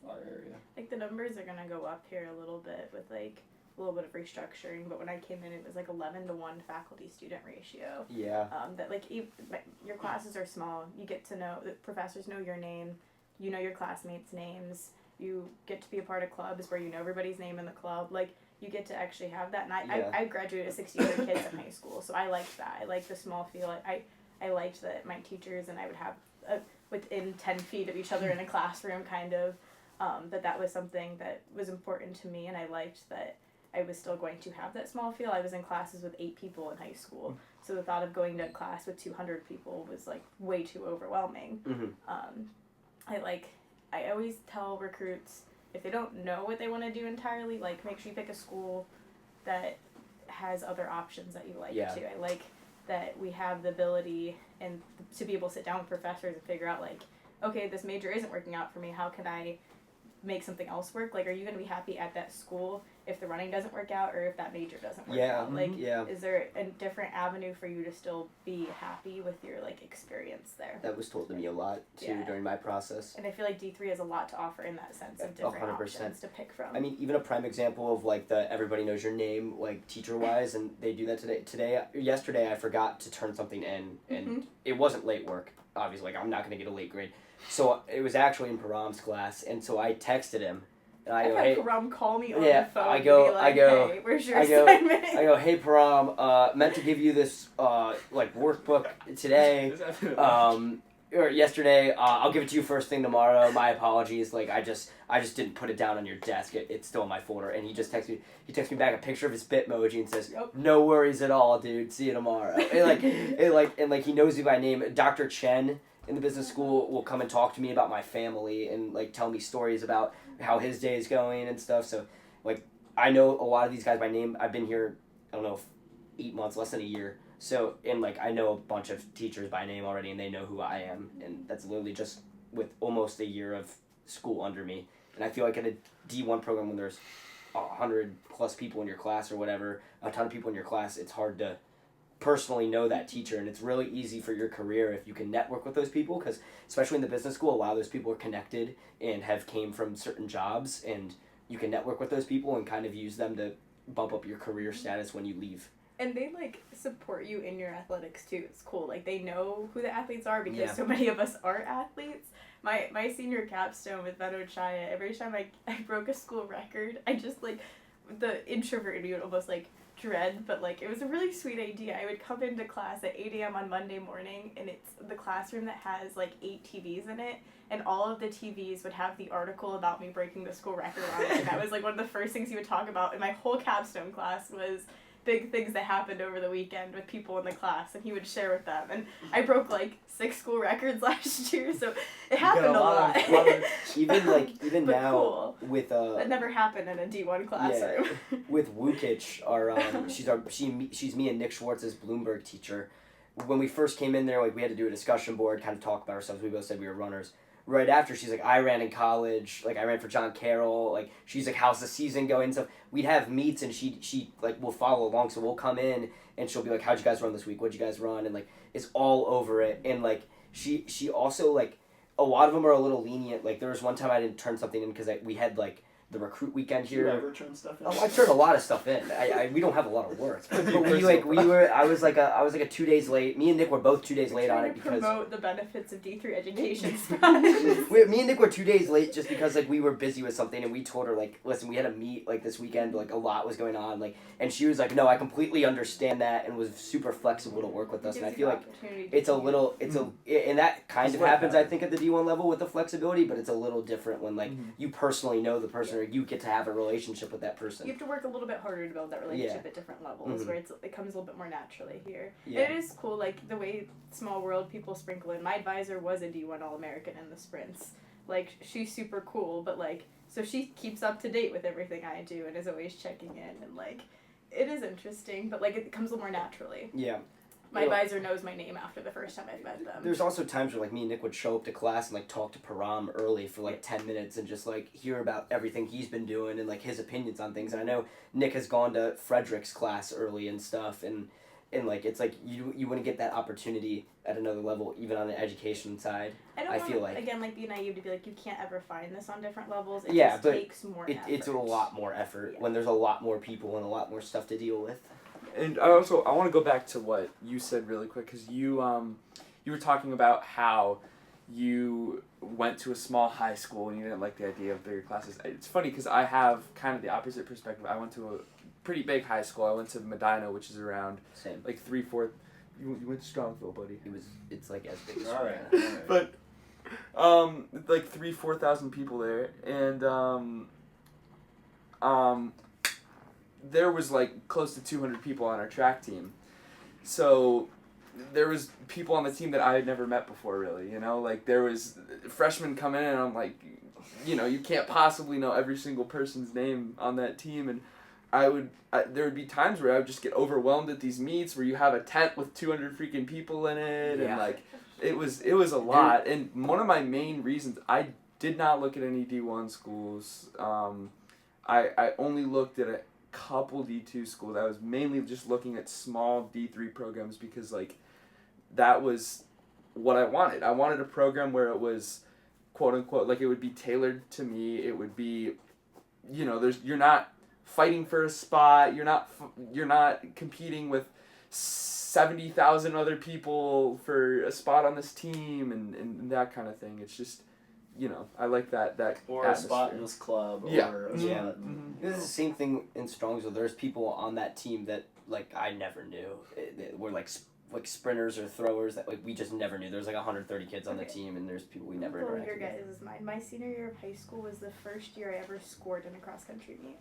area. Like the numbers are gonna go up here a little bit with like a little bit of restructuring, but when I came in, it was like 11-to-1 faculty-student ratio. Yeah. That like your classes are small. You get to know the professors know your name. You know your classmates' names. You get to be a part of clubs where you know everybody's name in the club. Like you get to actually have that. And I graduated with 60 other kids in high school, so I liked that. I liked the small feel. I liked that my teachers and I would have within 10 feet of each other in a classroom, kind of. That was something that was important to me, and I liked that I was still going to have that small feel. I was in classes with 8 people in high school, so the thought of going to a class with 200 people was like way too overwhelming. Mm-hmm. I always tell recruits, if they don't know what they want to do entirely, like make sure you pick a school that has other options that you like too. I like that we have the ability and to be able to sit down with professors and figure out like, okay, this major isn't working out for me. How can I make something else work? Like, are you going to be happy at that school if the running doesn't work out or if that major doesn't work out? Like, is there a different avenue for you to still be happy with your like experience there? That was told to me a lot too during my process. And I feel like D3 has a lot to offer in that sense of different 100%. options to pick from. I mean, even a prime example of like the everybody knows your name, like teacher wise, and they do that yesterday I forgot to turn something in, and it wasn't late work. Obviously, like I'm not gonna get a late grade. So it was actually in Param's class, and so I texted him, and I go, had hey, Param call me on the phone. I to go, be like, hey, where's your I assignment? go, hey Param, meant to give you this like workbook today, or yesterday. I'll give it to you first thing tomorrow. My apologies. Like I just didn't put it down on your desk. It's still in my folder. And he just texts me back a picture of his Bitmoji and says, no worries at all, dude. See you tomorrow. and he knows me by name. Dr. Chen in the business school will come and talk to me about my family and like tell me stories about how his day is going and stuff. So like I know a lot of these guys by name. I've been here, I don't know, 8 months, less than a year. So and like I know a bunch of teachers by name already, and they know who I am, and that's literally just with almost a year of school under me. And I feel like in a D1 program when there's 100+ people in your class or whatever, a ton of people in your class, it's hard to personally know that teacher, and it's really easy for your career if you can network with those people, because especially in the business school, a lot of those people are connected and have came from certain jobs, and you can network with those people and kind of use them to bump up your career status when you leave. And they like support you in your athletics too. It's cool. Like they know who the athletes are because Yeah. so many of us are athletes. My senior capstone with Veto Chaya, every time I broke a school record, I just like the introvert in me would almost like dread, but like it was a really sweet idea. I would come into class at 8 a.m. on Monday morning, and it's the classroom that has like 8 TVs in it, and all of the TVs would have the article about me breaking the school record on it. And that was like one of the first things he would talk about in my whole capstone class was big things that happened over the weekend with people in the class, and he would share with them. And I broke like 6 school records last year, so it happened a lot. Even But now cool. with That never happened in a D1 classroom. with Wukich, she's me and Nick Schwartz's Bloomberg teacher. When we first came in there, like we had to do a discussion board, kind of talk about ourselves. We both said we were runners. Right after, she's like, I ran in college, like I ran for John Carroll, like she's like, how's the season going? So we'd have meets, and she like will follow along. So we'll come in, and she'll be like, how'd you guys run this week? What'd you guys run? And like is all over it. And like she also like a lot of them are a little lenient. Like there was one time I didn't turn something in because we had like the recruit weekend Do you here. ever turn stuff in? Oh, I turned a lot of stuff in. We don't have a lot of work, but I was like a 2 days late. Me and Nick were both 2 days late on it because promote the benefits of D3 education. me and Nick were 2 days late just because like we were busy with something, and we told her like, listen, we had a meet like this weekend, like a lot was going on, like, and she was like, no, I completely understand that, and was super flexible to work with us. And I feel like it's and that kind of happens, I think, at the D1 level with the flexibility, but it's a little different when like you personally know the person, or you get to have a relationship with that person. You have to work a little bit harder to build that relationship Yeah. at different levels, where it comes a little bit more naturally here. Yeah. And it is cool, like the way small world people sprinkle in. My advisor was a D1 All-American in the sprints. Like she's super cool, but like so she keeps up to date with everything I do and is always checking in, and like it is interesting, but like it comes a little more naturally. Yeah. My advisor knows my name after the first time I've met them. There's also times where like me and Nick would show up to class and like talk to Param early for like 10 minutes and just like hear about everything he's been doing and like his opinions on things. And I know Nick has gone to Frederick's class early and stuff, and like it's like you wouldn't get that opportunity at another level, even on the education side. I feel want, like again, like be naive to be like you can't ever find this on different levels. It Yeah, just but takes more effort. it's a lot more effort Yeah. when there's a lot more people and a lot more stuff to deal with. And I want to go back to what you said really quick, because you were talking about how you went to a small high school and you didn't like the idea of bigger classes. It's funny because I have kind of the opposite perspective. I went to a pretty big high school. I went to Medina, which is around Same. like 3/4. You went to Strongville, buddy. It's like as big as All right. But like 3,000-4,000 people there, and there was like close to 200 people on our track team. So there was people on the team that I had never met before, really, you know, like there was freshmen come in and I'm like, you know, you can't possibly know every single person's name on that team. And there would be times where I would just get overwhelmed at these meets where you have a tent with 200 freaking people in it. Yeah. And like, it was a lot. And one of my main reasons, I did not look at any D1 schools. I only looked at a couple D2 schools. I was mainly just looking at small D3 programs because like that was what I wanted. I wanted a program where it was quote unquote like it would be tailored to me. It would be, you know, you're not fighting for a spot. You're not competing with 70,000 other people for a spot on this team and that kind of thing. It's just, you know, I like that Or atmosphere. a spot in this club. Yeah. Or a Yeah. spot. This is the same thing in Strongsville. There's people on that team that like I never knew. They were like sprinters or throwers that like we just never knew. There's like 130 kids on the team, and there's people we never Well, interacted your with. guys is mine. My senior year of high school was the first year I ever scored in a cross country meet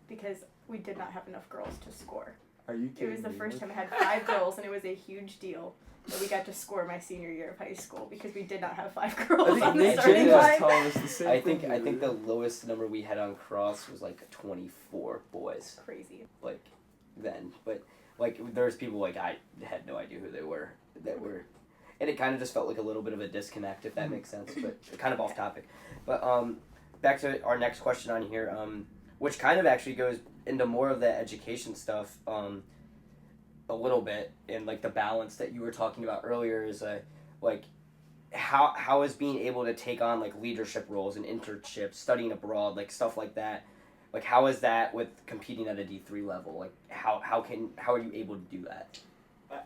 because we did not have enough girls to score. Are you It kidding was the me? first time I had 5 girls, and it was a huge deal that we got to score my senior year of high school because we did not have 5 I girls think on the Nate starting Jennings was line. telling us the same I thing. think the lowest number we had on cross was like 24 boys Crazy. like then, but like there's people like I had no idea who they were that were, and it kind of just felt like a little bit of a disconnect, if that makes sense, but kind of off topic. But back to our next question on here, which kind of actually goes into more of the education stuff a little bit, and like the balance that you were talking about earlier is like how is being able to take on like leadership roles and internships, studying abroad, like stuff like that, Like, how is that with competing at a D3 level? Like, how are you able to do that?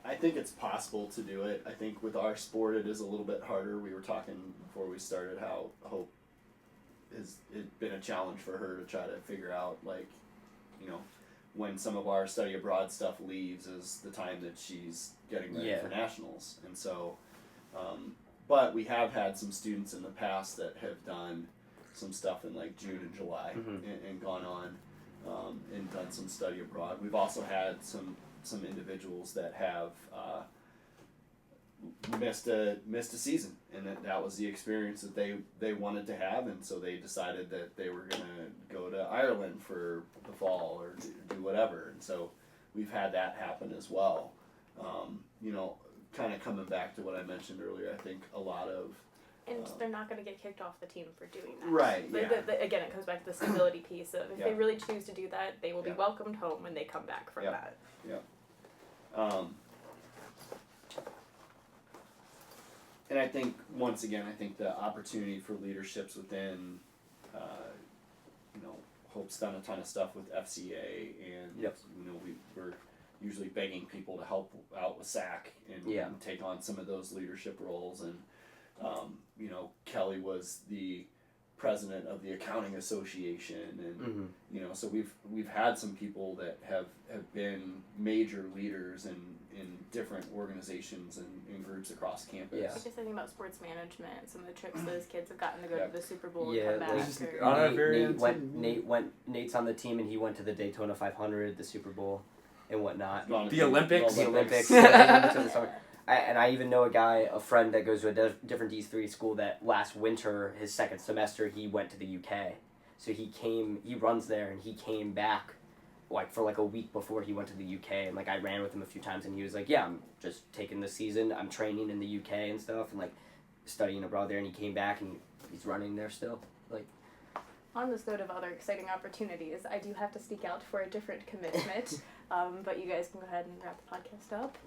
I think it's possible to do it. I think with our sport it is a little bit harder. We were talking before we started how Hope has it been a challenge for her to try to figure out, like, when some of our study abroad stuff leaves is the time that she's getting ready for nationals. And so, but we have had some students in the past that have done some stuff in like June and July and gone on and done some study abroad. We've also had some individuals that have missed a season, and that was the experience that they wanted to have, and so they decided that they were gonna go to Ireland for the fall or do whatever, and so we've had that happen as well. Kind of coming back to what I mentioned earlier, I think a lot of and they're not going to get kicked off the team for doing that. Right, Again, it comes back to the stability piece of if Yeah. they really choose to do that, they will be Yeah. welcomed home when they come back from that. And I think, once again, the opportunity for leaderships within, Hope's done a ton of stuff with FCA, and we're usually begging people to help out with SAC and take on some of those leadership roles. And Kelly was the president of the accounting association, and so we've had some people that have been major leaders in different organizations and groups across campus. Like I said, think about sports management, some of the trips those kids have gotten to go Yeah. to the Super Bowl and come back. Like, on our very end, Nate's on the team, and he went to the Daytona 500, the Super Bowl, and whatnot. The Olympics? The Olympics. I even know a friend that goes to a different D3 school that last winter, his second semester, he went to the UK. So he runs there, and he came back like for like a week before he went to the UK, and like I ran with him a few times, and he was like, yeah, I'm just taking the season, I'm training in the UK and stuff, and like studying abroad there, and he came back and he's running there still. Like, on this note of other exciting opportunities, I do have to sneak out for a different commitment, but you guys can go ahead and wrap the podcast up.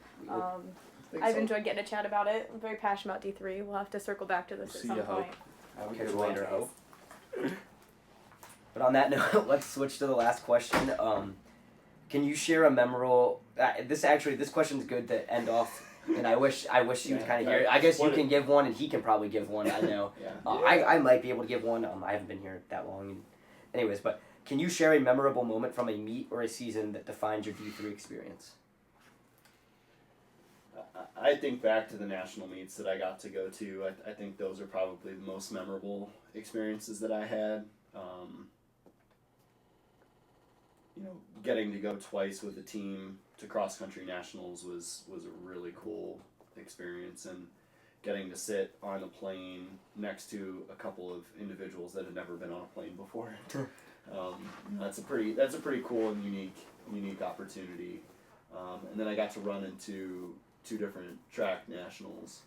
I've enjoyed getting a chat about it. I'm very passionate about D3. We'll have to circle back to this at some point. Have a good one. But on that note, let's switch to the last question. Can you share a memorable? This question's good to end off, and I wish you would kind of hear it. I guess you can give one, and he can probably give one. I know. I might be able to give one. I haven't been here that long. Anyways, but can you share a memorable moment from a meet or a season that defined your D3 experience? I think back to the national meets that I got to go to. I think those are probably the most memorable experiences that I had. Getting to go twice with the team to cross country nationals was a really cool experience, and getting to sit on a plane next to a couple of individuals that had never been on a plane before. That's a pretty cool and unique opportunity. And then I got to run into 2 different track nationals.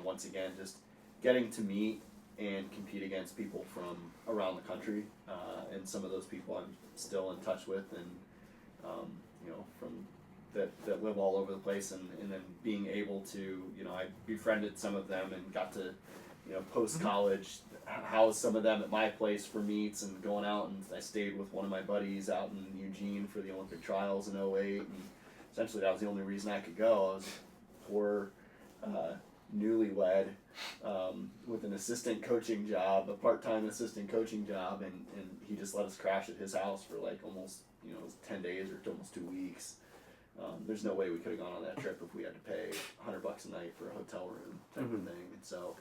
Once again, just getting to meet and compete against people from around the country, and some of those people I'm still in touch with, and from that live all over the place, and then being able to, I befriended some of them and got to, post college house some of them at my place for meets, and going out, and I stayed with one of my buddies out in Eugene for the Olympic trials in 2008, and essentially that was the only reason I could go. I was poor, newlywed, with an assistant coaching job, a part-time assistant coaching job, and he just let us crash at his house for like almost, it was 10 days or almost 2 weeks. There's no way we could have gone on that trip if we had to pay $100 a night for a hotel room type of thing. And so,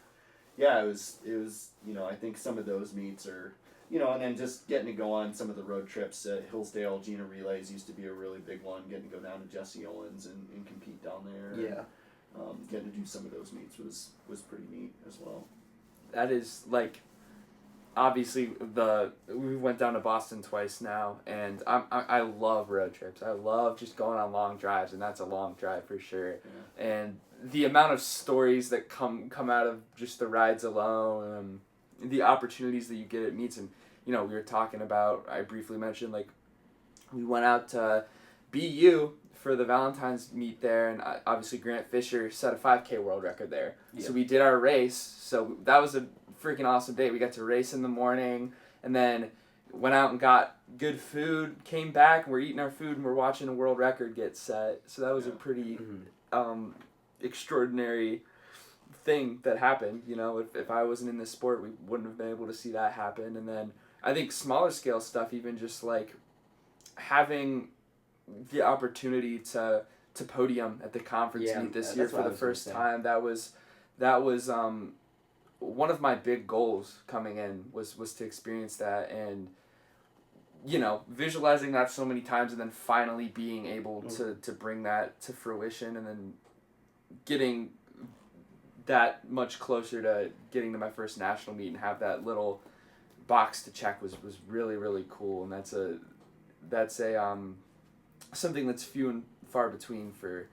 yeah, it was, I think some of those meets are, and then just getting to go on some of the road trips. Hillsdale Gina Relays used to be a really big one, getting to go down to Jesse Owens and compete down there. Yeah. Getting to do some of those meets was pretty neat as well. That is, like, obviously we went down to Boston twice now, and I love road trips. I love just going on long drives, and that's a long drive for sure. Yeah. And the amount of stories that come out of just the rides alone, the opportunities that you get at meets, and we were talking about, I briefly mentioned, like, we went out to BU for the Valentine's meet there, and obviously Grant Fisher set a 5K world record there. Yeah. So we did our race, so that was a freaking awesome day. We got to race in the morning, and then went out and got good food, came back, and we're eating our food, and we're watching a world record get set. So that was a pretty extraordinary thing that happened. You know, if I wasn't in this sport, we wouldn't have been able to see that happen. And then I think smaller scale stuff, even just like having the opportunity to podium at the conference meet this year for the first time, that was one of my big goals coming in was to experience that, and you know, visualizing that so many times and then finally being able to bring that to fruition, and then getting that much closer to getting to my first national meet and have that little box to check was really, really cool. And that's a something that's few and far between for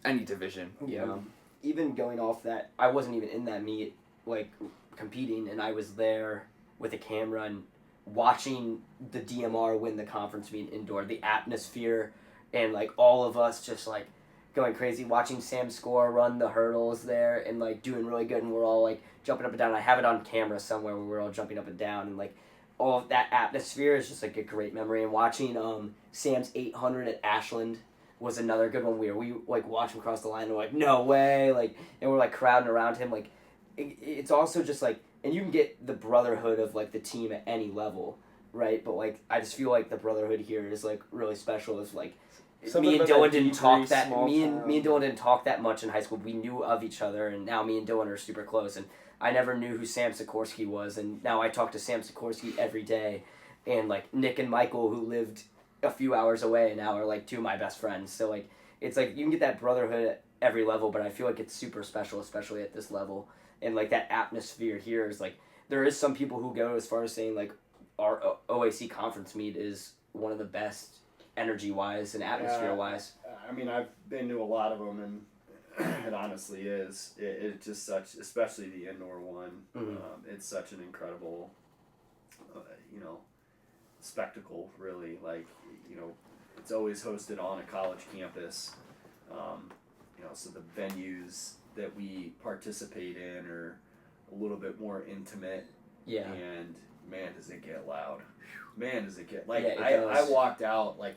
any division. Yeah. You know? Even going off that, I wasn't even in that meet, like, competing, and I was there with a camera and watching the DMR win the conference meet indoor, the atmosphere, and, like, all of us just, like, going crazy, watching Sam Score run the hurdles there and, like, doing really good, and we're all, like, jumping up and down. I have it on camera somewhere where we're all jumping up and down, and, like, all of that atmosphere is just, like, a great memory. And watching Sam's 800 at Ashland was another good one. We like watch him cross the line and we're like, no way, like, and we're like crowding around him. Like, it's also just like, and you can get the brotherhood of like the team at any level, right? But like, I just feel like the brotherhood here is like really special. It's like me and Dylan didn't talk that. Me and Dylan didn't talk that much in high school. We knew of each other, and now me and Dylan are super close. And I never knew who Sam Sikorsky was, and now I talk to Sam Sikorsky every day, and like Nick and Michael, who lived a few hours away, now are like two of my best friends. So like, it's like you can get that brotherhood at every level, but I feel like it's super special, especially at this level. And like that atmosphere here is like, there is some people who go as far as saying like our OAC conference meet is one of the best energy wise and atmosphere wise. I mean, I've been to a lot of them, and it honestly is. It's just such, especially the indoor one. Mm-hmm. It's such an incredible, spectacle. Really, like, it's always hosted on a college campus. So the venues that we participate in are a little bit more intimate. Yeah. And man, does it get loud. Man, does it get... Like, yeah, I walked out, like,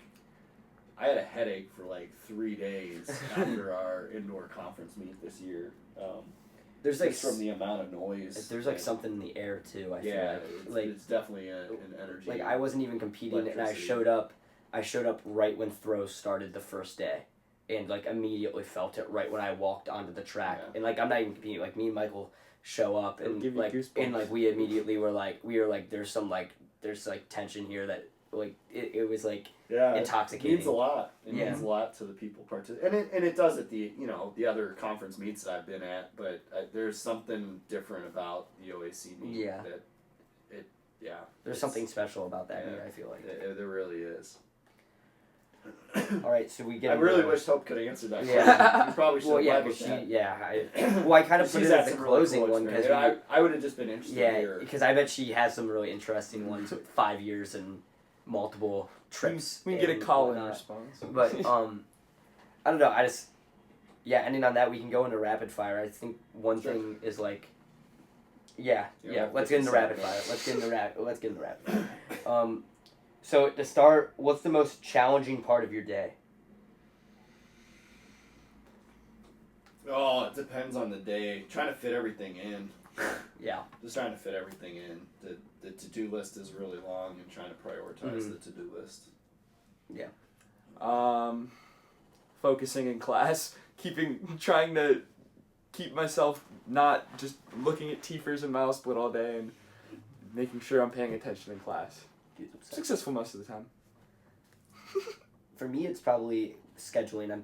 I had a headache for, like, 3 days after our indoor conference meet this year. There's, like... Just from the amount of noise. There's, like, something in the air, too, I feel like. It's definitely an energy. Like, I wasn't even competing, and I showed up right when throws started the first day. And, like, immediately felt it right when I walked onto the track. Yeah. And, like, I'm not even competing. Like, me and Michael show up, and, like, we immediately were like, there's tension here that, like, it was, like, intoxicating. It means a lot. It means a lot to the people participating. And it does at the other conference meets that I've been at, but there's something different about the OAC meet. Yeah. There's something special about that meet, I feel like. There really is. All right, so we get. I really wish Hope could answer that question. You probably should. I kind of put it as the closing one because I would have just been interested. Yeah, because I bet she has some really interesting ones with 5 years and multiple trips. We can get a call-in response. But I don't know. Ending on that, we can go into rapid fire. I think one thing is like. Let's get into rapid fire. Let's get into rapid fire. So to start, what's the most challenging part of your day? Oh, it depends on the day. Trying to fit everything in. Yeah. Just trying to fit everything in. The to-do list is really long, and trying to prioritize the to-do list. Yeah. Focusing in class, trying to keep myself not just looking at TFERs and mile split all day, and making sure I'm paying attention in class. Successful most of the time. For me, it's probably scheduling. I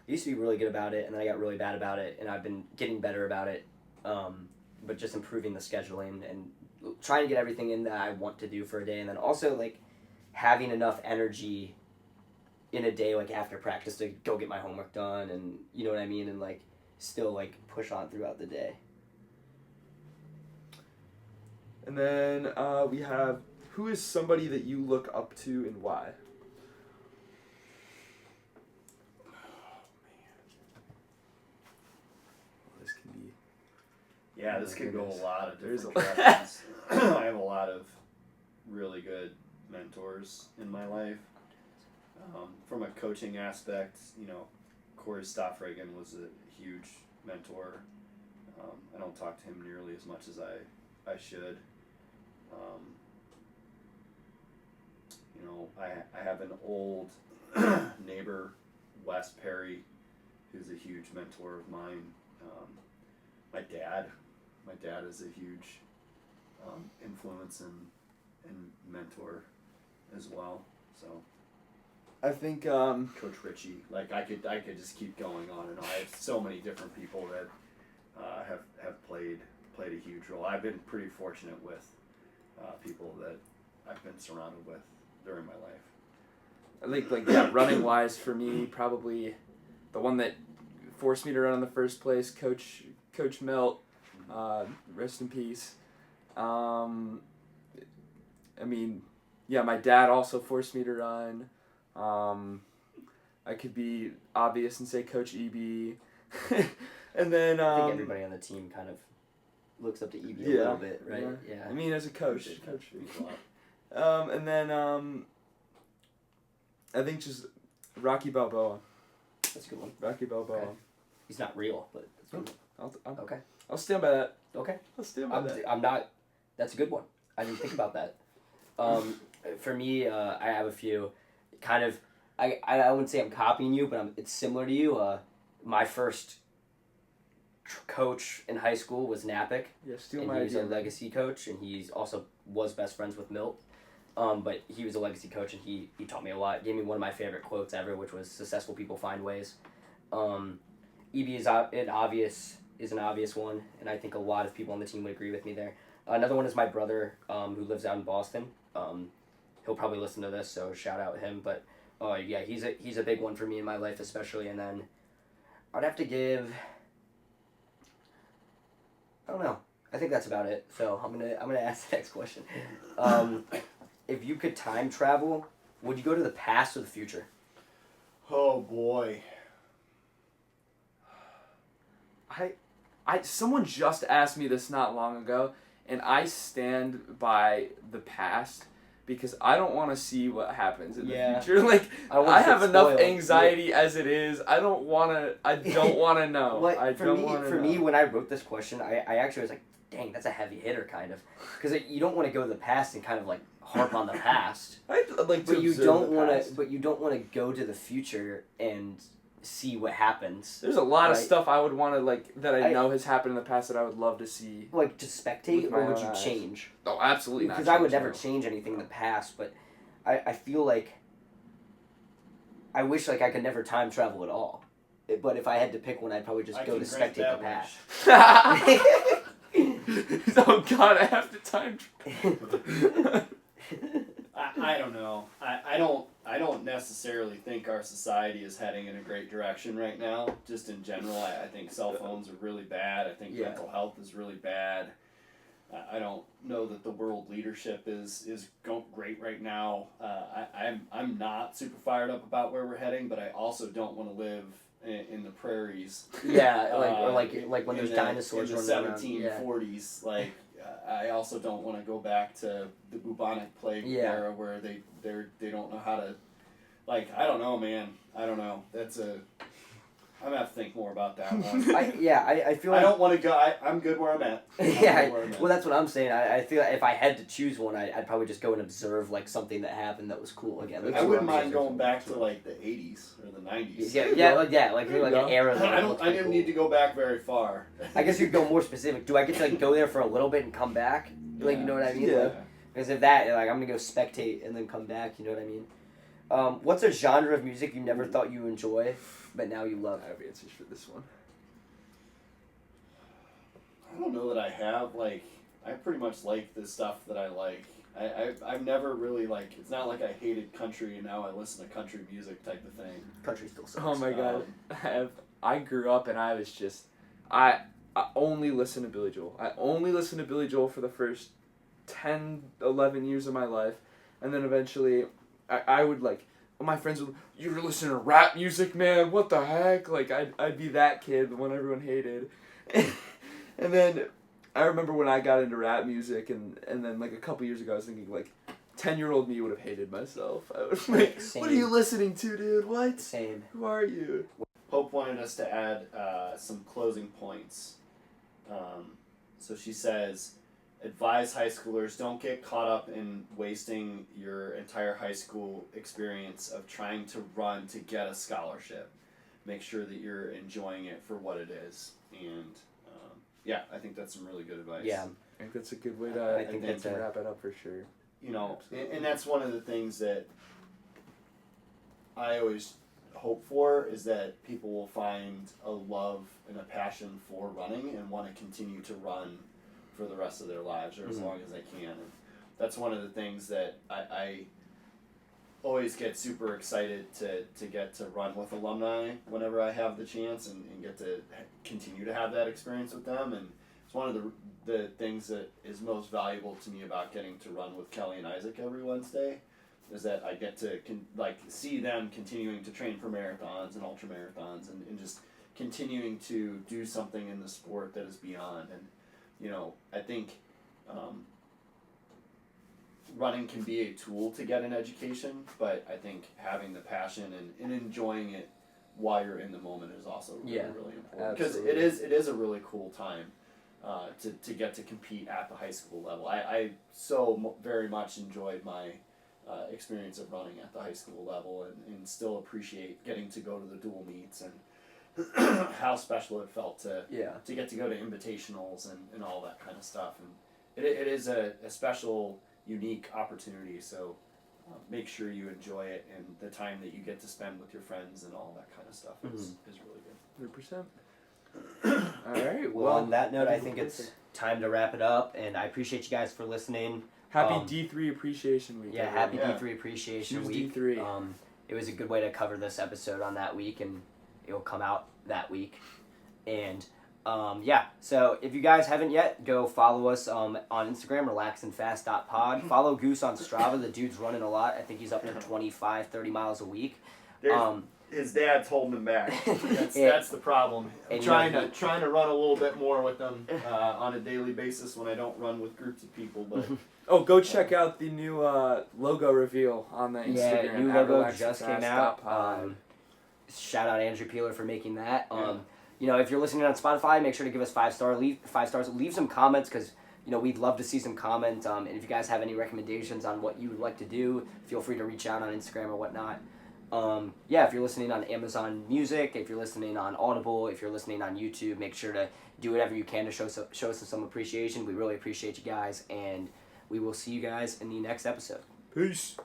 used to be really good about it, and then I got really bad about it, and I've been getting better about it. But just improving the scheduling and trying to get everything in that I want to do for a day, and then also like having enough energy in a day, like after practice, to go get my homework done, and you know what I mean, and like still like push on throughout the day. And then we have, who is somebody that you look up to and why? Yeah, Oh this my could go goodness. a lot of There's different a lot. directions. I have a lot of really good mentors in my life. From a coaching aspect, Corey Stoffregan was a huge mentor. I don't talk to him nearly as much as I should. I have an old neighbor, Wes Perry, who's a huge mentor of mine. My dad is a huge influence and mentor as well. So I think Coach Ritchie, like I could just keep going on and on. I have so many different people that have played a huge role. I've been pretty fortunate with people that I've been surrounded with during my life. I think running wise for me, probably the one that forced me to run in the first place, Coach Melt, rest in peace. My dad also forced me to run. I could be obvious and say Coach EB. And then I think everybody on the team kind of looks up to EB a little bit, right? Yeah. I mean, as a coach. Means a lot. And then I think just Rocky Balboa. That's a good one. Rocky Balboa. Okay. He's not real, but that's good. Okay. I'll stand by that. Okay. I'll stand by that. I'm not. That's a good one. I didn't think about that. For me, I have a few. Kind of, I wouldn't say I'm copying you, but it's similar to you. My first coach in high school was Napick. Yeah, steal And my he was a idea. legacy coach, and he's also was best friends with Milt. But he was a legacy coach, and he taught me a lot. Gave me one of my favorite quotes ever, which was "Successful people find ways." EB is an obvious one, and I think a lot of people on the team would agree with me there. Another one is my brother, who lives out in Boston. He'll probably listen to this, so shout out him. But yeah, he's a big one for me in my life, especially. And then I'd have to give. I don't know. I think that's about it. So I'm gonna ask the next question. If you could time travel, would you go to the past or the future? Oh boy. Someone just asked me this not long ago, and I stand by the past because I don't want to see what happens in the future. Like I have enough anxiety as it is. I don't want to know. For me, when I wrote this question, I actually was like, dang, that's a heavy hitter, kind of, because you don't want to go to the past and kind of like harp on the past. But you don't want to go to the future and see what happens. There's a lot of stuff I would want to that I know has happened in the past that I would love to see. Like to spectate, or would you change? Oh, absolutely not. Because I would never change anything in the past, but I feel like I wish I could never time travel at all. But if I had to pick one, I'd probably just go to spectate the past. Oh God, I have to time travel. I don't know. I don't necessarily think our society is heading in a great direction right now. Just in general, I think cell phones are really bad. I think mental health is really bad. I don't know that the world leadership is going great right now. I'm not super fired up about where we're heading, but I also don't want to live in the prairies. Yeah, like when there's dinosaurs in the running around. 1740s. Like I also don't want to go back to the bubonic plague era where they don't know how to. Like I don't know, man. I don't know. I'm gonna have to think more about that one. I feel like I don't want to go. I'm good where I'm at. Well, that's what I'm saying. I feel like if I had to choose one, I'd probably just go and observe something that happened that was cool again. I wouldn't mind going back to the 80s or the 90s. Like an era. I didn't need to go back very far. I guess you'd go more specific. Do I get to go there for a little bit and come back? You know what I mean? Yeah. Because if that, I'm gonna go spectate and then come back. You know what I mean? What's a genre of music you never thought you enjoy, but now you love? I have answers for this one. I don't know that I have. I pretty much like the stuff that I like. I've never really it's not like I hated country and now I listen to country music type of thing. Country still sucks. Oh my God. I grew up and I was just I only listened to Billy Joel. I only listened to Billy Joel for the first 10, 11 years of my life, and then eventually I would my friends would, you're listening to rap music, man, what the heck? I'd be that kid, the one everyone hated. And then I remember when I got into rap music, and then like a couple years ago, I was thinking like, 10-year-old me would have hated myself. I was like, Same. what are you listening to, dude? What? Same. Who are you? Hope wanted us to add some closing points. So she says, advise high schoolers, don't get caught up in wasting your entire high school experience of trying to run to get a scholarship. Make sure that you're enjoying it for what it is. And yeah, I think that's some really good advice. Yeah. I think that's a good way to, I think that's to wrap it up for sure. You know, Absolutely. and that's one of the things that I always hope for, is that people will find a love and a passion for running and want to continue to run for the rest of their lives, or as Mhm. long as they can. And that's one of the things that I always get super excited to get to run with alumni whenever I have the chance, and get to continue to have that experience with them. And it's one of the things that is most valuable to me about getting to run with Kelly and Isaac every Wednesday, is that I get to see them continuing to train for marathons and ultra marathons, and just continuing to do something in the sport that is beyond. And you know, I think running can be a tool to get an education, but I think having the passion and enjoying it while you're in the moment is also really, Yeah, really important, because absolutely. it is a really cool time to get to compete at the high school level. I very much enjoyed my experience of running at the high school level, and still appreciate getting to go to the dual meets, and how special it felt to get to go to invitationals and all that kind of stuff. And it is a special, unique opportunity, so make sure you enjoy it, and the time that you get to spend with your friends and all that kind of stuff is really good. 100%. All right. Well, on that note, I think it's time to wrap it up, and I appreciate you guys for listening. Happy Um, D3 Appreciation Week. Yeah, everyone. happy Yeah. D3 Appreciation Choose Week. D3. It was a good way to cover this episode on that week, and it'll come out that week. And yeah, so if you guys haven't yet, go follow us on Instagram, relaxandfast.pod. Follow Goose on Strava. The dude's running a lot. I think he's up to 25, 30 miles a week. His dad's holding him back. That's Yeah. that's the problem. I'm And trying you know, to run a little bit more with them on a daily basis when I don't run with groups of people. But Oh, go check out the new logo reveal on the Instagram. Yeah, new at logo just came out. relaxandfast.pod. Shout out Andrew Peeler for making that. You know, if you're listening on Spotify, make sure to give us 5 stars. Leave some comments, because you know we'd love to see some comments. And if you guys have any recommendations on what you would like to do, feel free to reach out on Instagram or whatnot. Yeah, if you're listening on Amazon Music, if you're listening on Audible, if you're listening on YouTube, make sure to do whatever you can to show us some appreciation. We really appreciate you guys, and we will see you guys in the next episode. Peace.